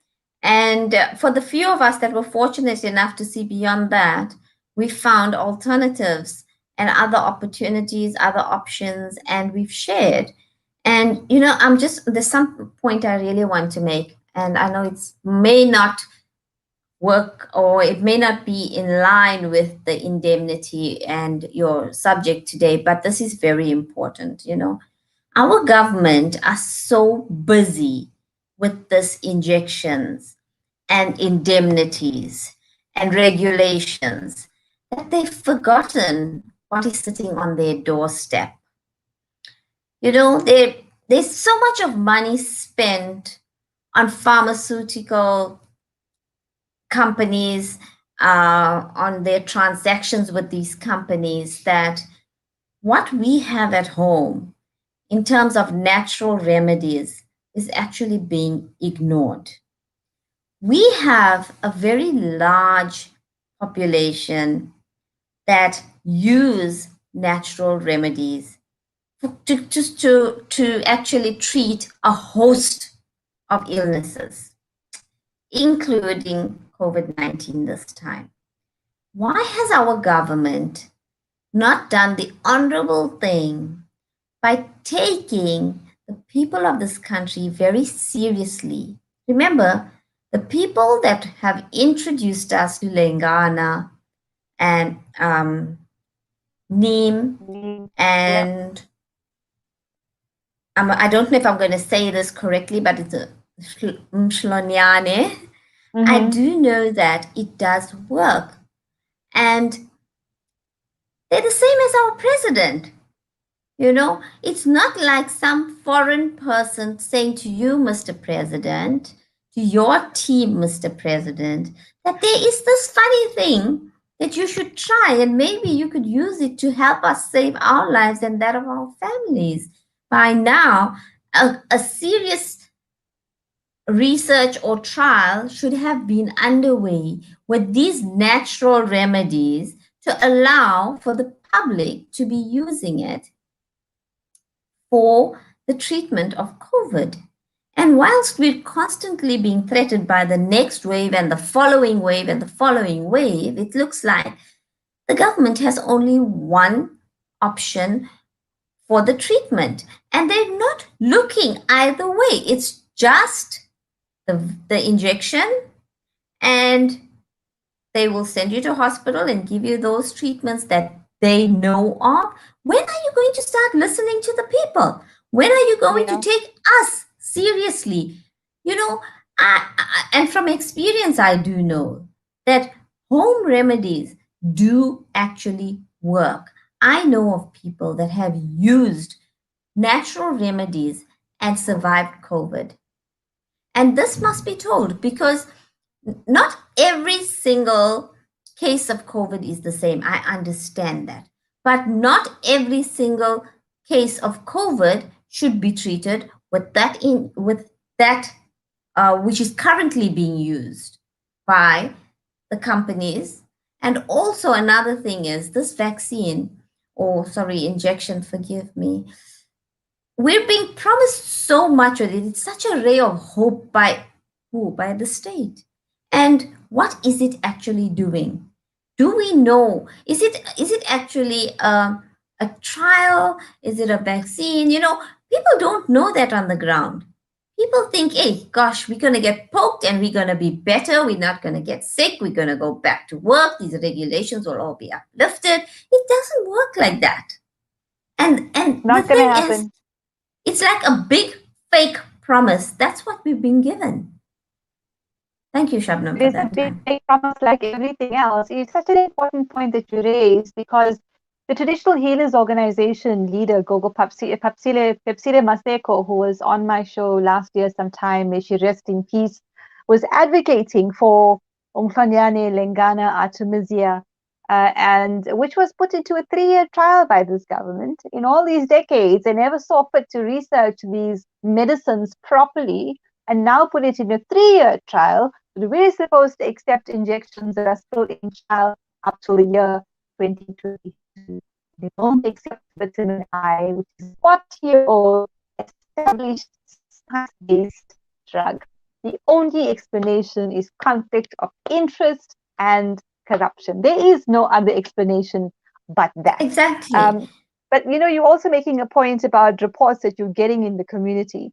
And for the few of us that were fortunate enough to see beyond that, we found alternatives and other opportunities, other options, and we've shared. And, you know, there's some point I really want to make, and I know it may not work, or it may not be in line with the indemnity and your subject today, but this is very important. You know, our government are so busy with this injections and indemnities and regulations that they've forgotten what is sitting on their doorstep. You know, there's so much of money spent on pharmaceutical companies, on their transactions with these companies, that what we have at home in terms of natural remedies is actually being ignored. We have a very large population that use natural remedies to actually treat a host of illnesses, including COVID-19 this time. Why has our government not done the honorable thing by taking the people of this country very seriously? Remember, the people that have introduced us to Lengana and Neem and I don't know if I'm going to say this correctly, but it's a Mshlonyane. I do know that it does work. And they're the same as our president. You know, it's not like some foreign person saying to you, Mr. President, to your team, Mr. President, that there is this funny thing that you should try and maybe you could use it to help us save our lives and that of our families. By now, a serious research or trial should have been underway with these natural remedies to allow for the public to be using it for the treatment of COVID. And whilst we're constantly being threatened by the next wave and the following wave and the following wave, it looks like the government has only one option for the treatment. And they're not looking either way. It's just the injection, and they will send you to hospital and give you those treatments that they know of. When are you going to start listening to the people? When are you going to take us seriously? You know, and from experience, I do know that home remedies do actually work. I know of people that have used natural remedies and survived COVID. And this must be told, because not every single case of COVID is the same. I understand that. But not every single case of COVID should be treated with that which is currently being used by the companies. And also another thing is this injection, forgive me. We're being promised so much of it. It's such a ray of hope by the state. And what is it actually doing? Do we know? Is it actually a trial? Is it a vaccine? You know, people don't know that on the ground. People think, hey, gosh, we're going to get poked and we're going to be better. We're not going to get sick. We're going to go back to work. These regulations will all be uplifted. It doesn't work like that. And not going to happen. It's like a big fake promise. That's what we've been given. Thank you, Shabnam, for that. It's a big fake promise like everything else. It's such an important point that you raised, because the Traditional Healers Organization leader, Gogo Pepsile Maseko, who was on my show last year sometime, may she rest in peace, was advocating for Umhlonyane Lengana Artemisia, and which was put into a 3-year trial by this government. In all these decades, they never saw fit to research these medicines properly, and now put it in a 3-year trial. We're supposed to accept injections that are still in trial up to the year 2022. They won't accept vitamin I, which is a 40-year-old established science-based drug. The only explanation is conflict of interest and corruption. There is no other explanation but that. Exactly. But you know, you're also making a point about reports that you're getting in the community.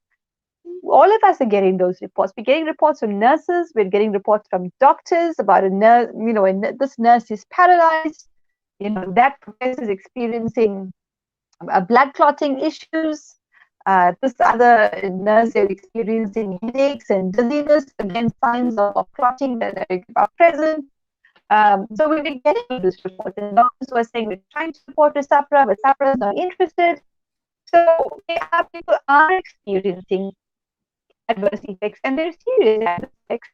All of us are getting those reports. We're getting reports from nurses. We're getting reports from doctors about a nurse. You know, this nurse is paralyzed. You know, that professor is experiencing blood clotting issues. This other nurse is experiencing headaches and dizziness. Again, signs of clotting that are present. So we've been getting this report, and doctors were saying we're trying to report to SAPRA, but SAPRA is not interested. So people are experiencing adverse effects, and they're serious adverse effects.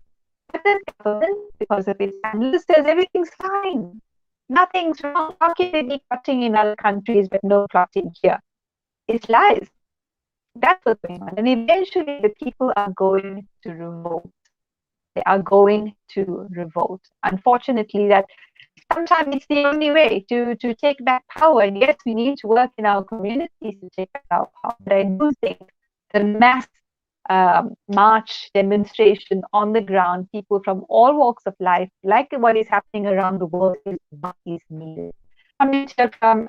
But the government, because of its analysis, says everything's fine. Nothing's wrong. How can they be clotting in other countries but no clotting here? It's lies. That's what's going on. And eventually the people are going to revolt. They are going to revolt. Unfortunately, that sometimes it's the only way to take back power. And yes, we need to work in our communities to take back our power. But I do think the mass march demonstration on the ground, people from all walks of life, like what is happening around the world, is what is needed. Comment here from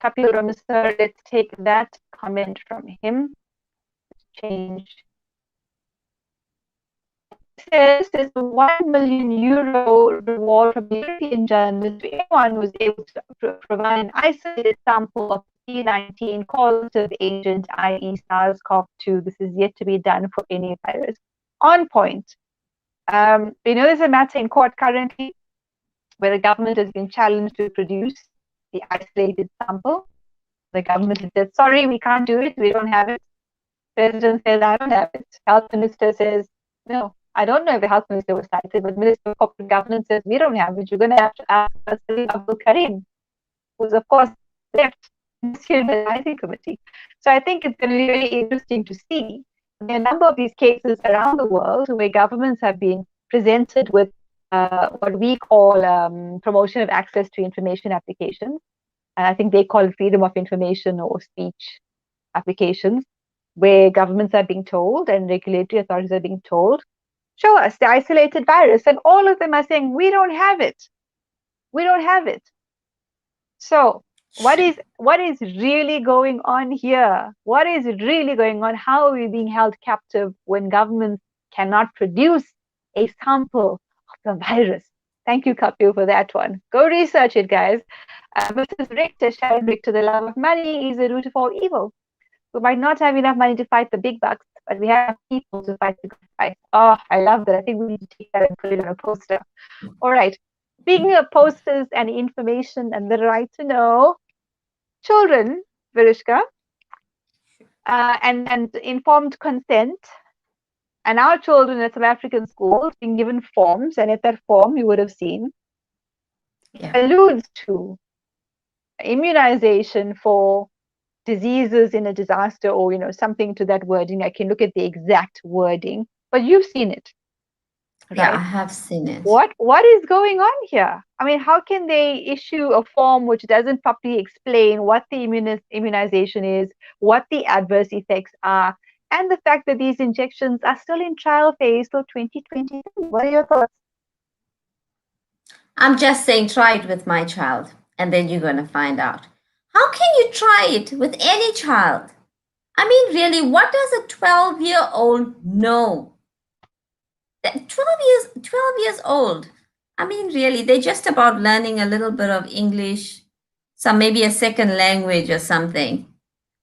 Kapil Ramasar. Let's take that comment from him. Change. Says there's a €1 million reward from the European journalist to anyone who was able to provide an isolated sample of C-19 causative agent, i.e. SARS-CoV-2. This is yet to be done for any virus. On point. We know there's a matter in court currently where the government has been challenged to produce the isolated sample. The government has said, sorry, we can't do it. We don't have it. President says, I don't have it. Health Minister says, no. I don't know if the health minister was cited, but Minister of Corporate Governance says, we don't have it. You're going to have to ask Abdul Karim, who's, of course, left here in the advisory committee. So I think it's going to be very interesting to see. There are a number of these cases around the world where governments have been presented with what we call promotion of access to information applications. And I think they call it freedom of information or speech applications, where governments are being told and regulatory authorities are being told, show us the isolated virus. And all of them are saying, we don't have it. We don't have it. So what is really going on here? What is really going on? How are we being held captive when governments cannot produce a sample of the virus? Thank you, Kapil, for that one. Go research it, guys. Mrs. Richter, Sharon Richter, the love of money is the root of all evil. We might not have enough money to fight the big bucks, but we have people to fight the good fight. Oh, I love that. I think we need to take that and put it on a poster. All right. Speaking of posters and information and the right to know, children, Verushka, and informed consent, and our children at South African schools being given forms, and at that form you would have seen, alludes to immunization for diseases in a disaster, or something to that wording. I can look at the exact wording, but you've seen it, right? Yeah, I have seen it. What is going on here? I mean, how can they issue a form which doesn't properly explain what the immunization is, what the adverse effects are, and the fact that these injections are still in trial phase till 2023? What are your thoughts? I'm just saying, try it with my child, and then you're going to find out. How can you try it with any child? I mean, really, what does a 12-year-old know? 12 years old. I mean, really, they're just about learning a little bit of English, maybe a second language or something.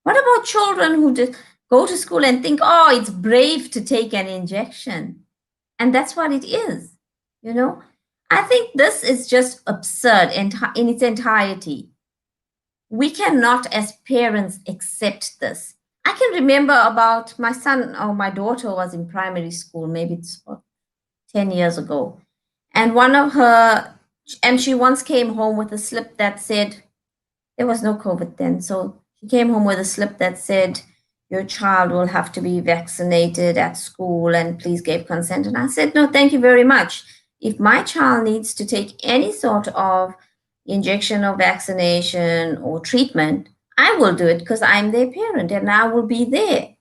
What about children who just go to school and think, oh, it's brave to take an injection? And that's what it is, I think this is just absurd in its entirety. We cannot, as parents, accept this. I can remember about my son or my daughter was in primary school, maybe it's 10 years ago. And she once came home with a slip that said, there was no COVID then. So she came home with a slip that said, your child will have to be vaccinated at school and please give consent. And I said, no, thank you very much. If my child needs to take any sort of injection or vaccination or treatment, I will do it because I'm their parent and I will be there.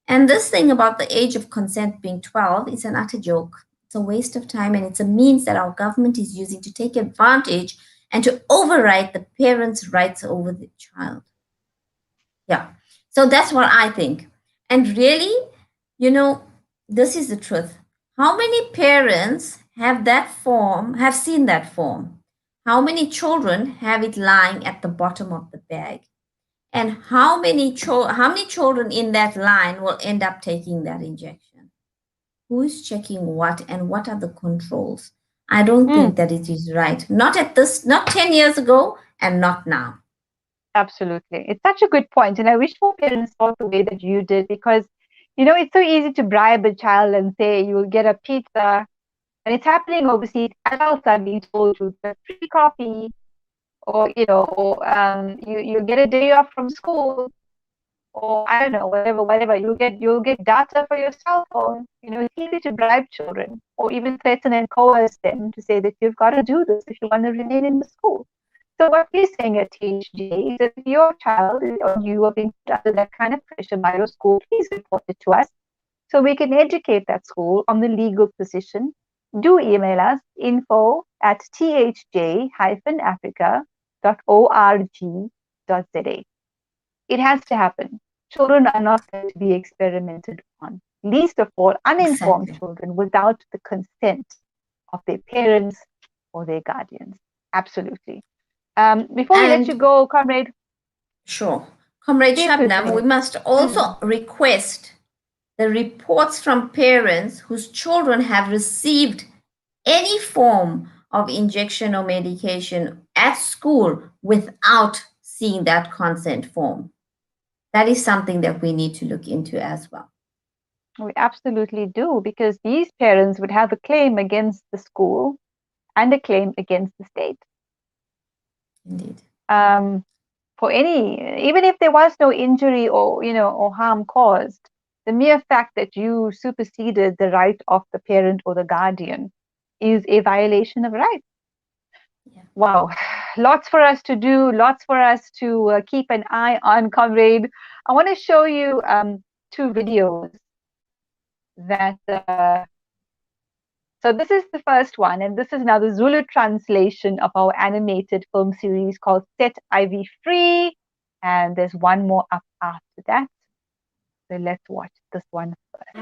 And this thing about the age of consent being 12 is an utter joke. It's a waste of time, and it's a means that our government is using to take advantage and to override the parents' rights over the child. Yeah, so that's what I think. And really, this is the truth. How many parents have seen that form? How many children have it lying at the bottom of the bag? And how many children in that line will end up taking that injection? Who is checking what, and what are the controls? I don't think that it is right. Not 10 years ago and not now. Absolutely. It's such a good point. And I wish more parents thought the way that you did, because, It's so easy to bribe a child and say you'll get a pizza, and it's happening overseas. Adults are being told to get free coffee, or you get a day off from school, or I don't know, whatever. You'll get data for your cell phone. It's easy to bribe children, or even threaten and coerce them to say that you've got to do this if you want to remain in the school. So what we're saying at THJ is that if your child or you are being put under that kind of pressure by your school, please report it to us so we can educate that school on the legal position. Do email us info@thj-africa.org.za. It has to happen. Children are not going to be experimented on, least of all uninformed children without the consent of their parents or their guardians. Absolutely. Before we let you go, Comrade. Sure. Comrade Shabnam, we must also request the reports from parents whose children have received any form of injection or medication at school without seeing that consent form. That is something that we need to look into as well. We absolutely do, because these parents would have a claim against the school and a claim against the state. Indeed. Even if there was no injury or harm caused, the mere fact that you superseded the right of the parent or the guardian is a violation of rights. Yeah. Wow, lots for us to do, lots for us to keep an eye on, Comrade. I want to show you 2 videos that. So this is the first one, and this is now the Zulu translation of our animated film series called Set IV Free, and there's one more up after that. So let's watch this one first.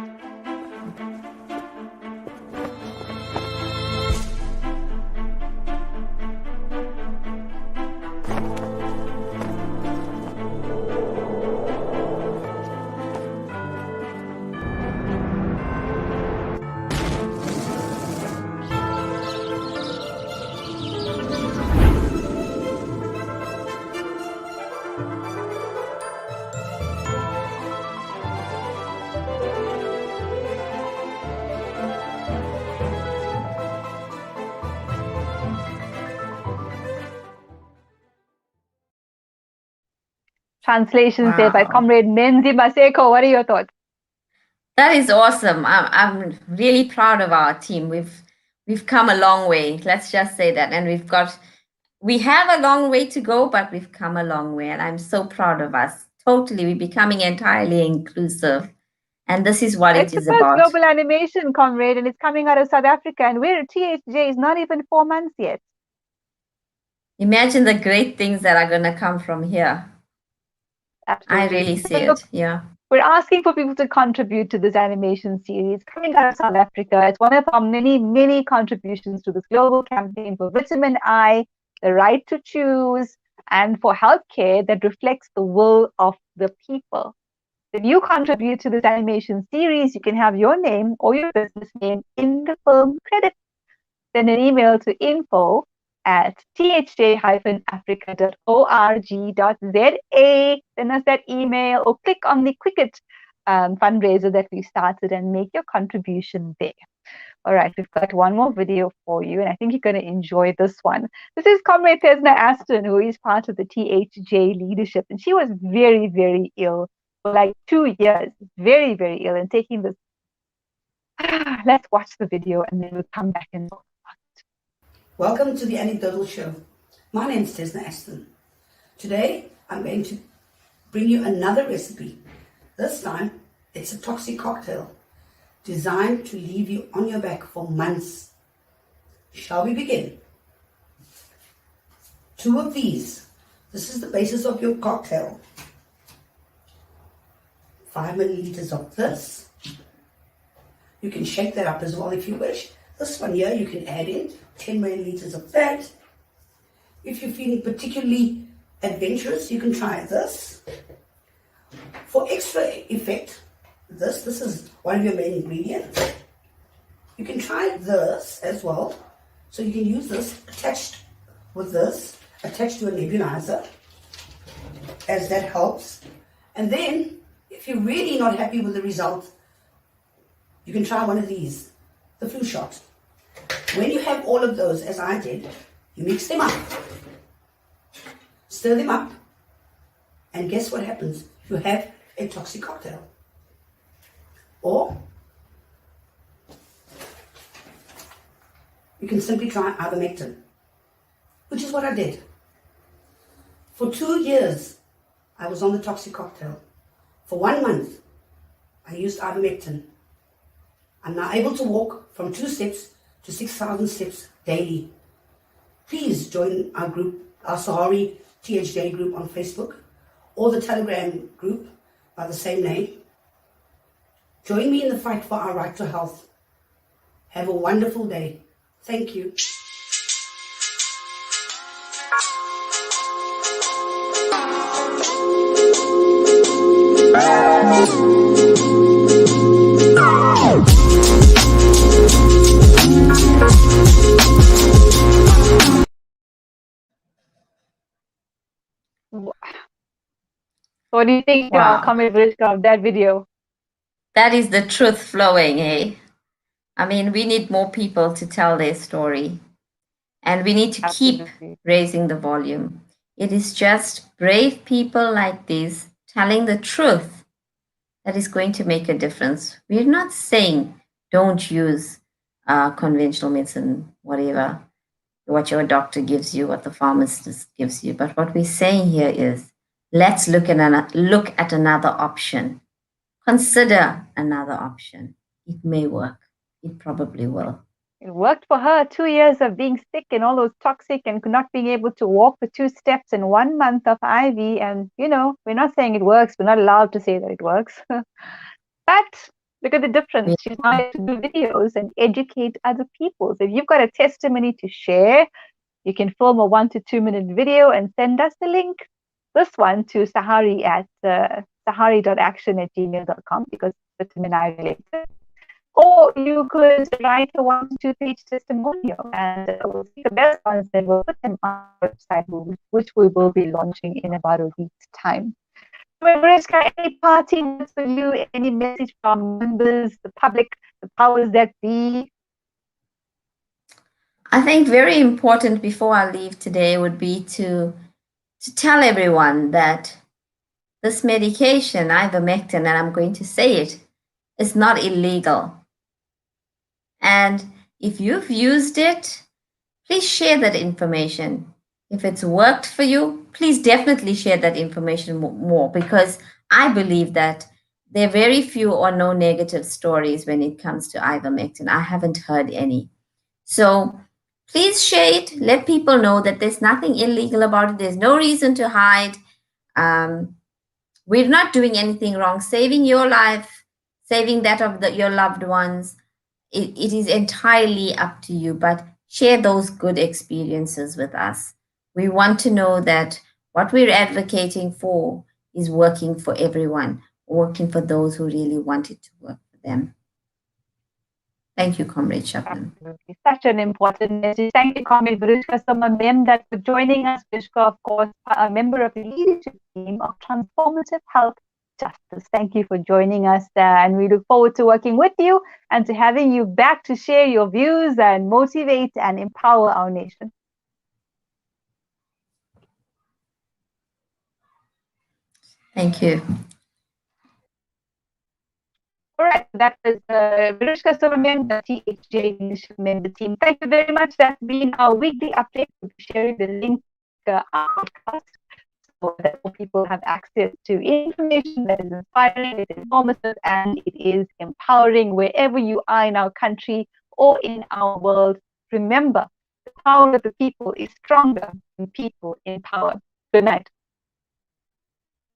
Translations there by Comrade Menzi Maseko. What are your thoughts? That is awesome. I'm really proud of our team. We've come a long way. Let's just say that. And we have a long way to go, but we've come a long way. And I'm so proud of us. Totally. We're becoming entirely inclusive. And this is what it is about. It's the first global animation, Comrade, and it's coming out of South Africa. And we're at THJ is not even 4 months yet. Imagine the great things that are going to come from here. Absolutely. I really see it. Yeah. We're asking for people to contribute to this animation series coming out of South Africa. It's one of our many, many contributions to this global campaign for vitamin I, the right to choose, and for healthcare that reflects the will of the people. If you contribute to this animation series, you can have your name or your business name in the film credits. Send an email to info@thj-africa.org.za. Send us that email or click on the Quicket fundraiser that we started and make your contribution there. All right, we've got one more video for you, and I think you're going to enjoy this one. This is Comrade Tesna Aston, who is part of the THJ leadership, and she was very, very ill for like 2 years, very, very ill, and taking this. Let's watch the video, and then we'll come back and talk. Welcome to the Anecdotal Show. My name is Tesna Aston. Today, I'm going to bring you another recipe. This time, it's a toxic cocktail designed to leave you on your back for months. Shall we begin? 2 of these. This is the basis of your cocktail. 5 milliliters of this. You can shake that up as well if you wish. This one here, you can add in 10 milliliters of that. If you're feeling particularly adventurous, you can try this. For extra effect, this is one of your main ingredients. You can try this as well. So you can use this attached to a nebulizer, as that helps. And then If you're really not happy with the result, you can try one of these, the flu shot. When you have all of those, as I did, you mix them up, stir them up, and guess what happens? You have a toxic cocktail. Or you can simply try ivermectin, which is what I did. For 2 years, I was on the toxic cocktail. For 1 month, I used ivermectin. I'm now able to walk from 2 steps to 6,000 steps daily. Please join our group, our Sahari THJ group on Facebook, or the Telegram group by the same name. Join me in the fight for our right to health. Have a wonderful day. Thank you. What do you think, Wow. Comrade Verushka, of that video? That is the truth flowing, eh? I mean, we need more people to tell their story. And we need to keep Absolutely. raising the volume. It is just brave people like these telling the truth that is going to make a difference. We're not saying don't use conventional medicine, whatever, what your doctor gives you, what the pharmacist gives you. But what we're saying here is let's look at another option. Consider another option. It may work. It probably will. It worked for her. 2 years of being sick and all those toxic and not being able to walk for 2 steps and 1 month of IV. And, we're not saying it works. We're not allowed to say that it works. But look at the difference. She's now able to do videos and educate other people. So if you've got a testimony to share, you can film a 1 to 2 minute video and send us the link, this one, to Sahari at sahari.action@gmail.com, because it's vitamin I related. Or you could write a 1 to 2 page testimonial, and we'll see the best ones, and we'll put them on our website, which we will be launching in about a week's time. Verushka, any parting words for you? Any message from members, the public, the powers that be? I think very important before I leave today would be to tell everyone that this medication, ivermectin, and I'm going to say it, is not illegal. And if you've used it, please share that information. If it's worked for you, please definitely share that information more, because I believe that there are very few or no negative stories when it comes to ivermectin. I haven't heard any. So please share it. Let people know that there's nothing illegal about it. There's no reason to hide. We're not doing anything wrong. Saving your life, saving that of your loved ones, it is entirely up to you. But share those good experiences with us. We want to know that what we're advocating for is working for everyone, working for those who really want it to work for them. Thank you, Comrade Shabnam. Absolutely. Such an important message. Thank you, Comrade Verushka Soma Memdutt, for joining us. Verushka, of course, a member of the leadership team of Transformative Health Justice. Thank you for joining us, and we look forward to working with you and to having you back to share your views and motivate and empower our nation. Thank you. All right, that was Verushka Soma Memdutt, the THJ leadership member team. Thank you very much. That's been our weekly update. We'll be sharing the link to our podcast so that more people have access to information that is inspiring, it's informative, and it is empowering wherever you are in our country or in our world. Remember, the power of the people is stronger than people in power. Good night.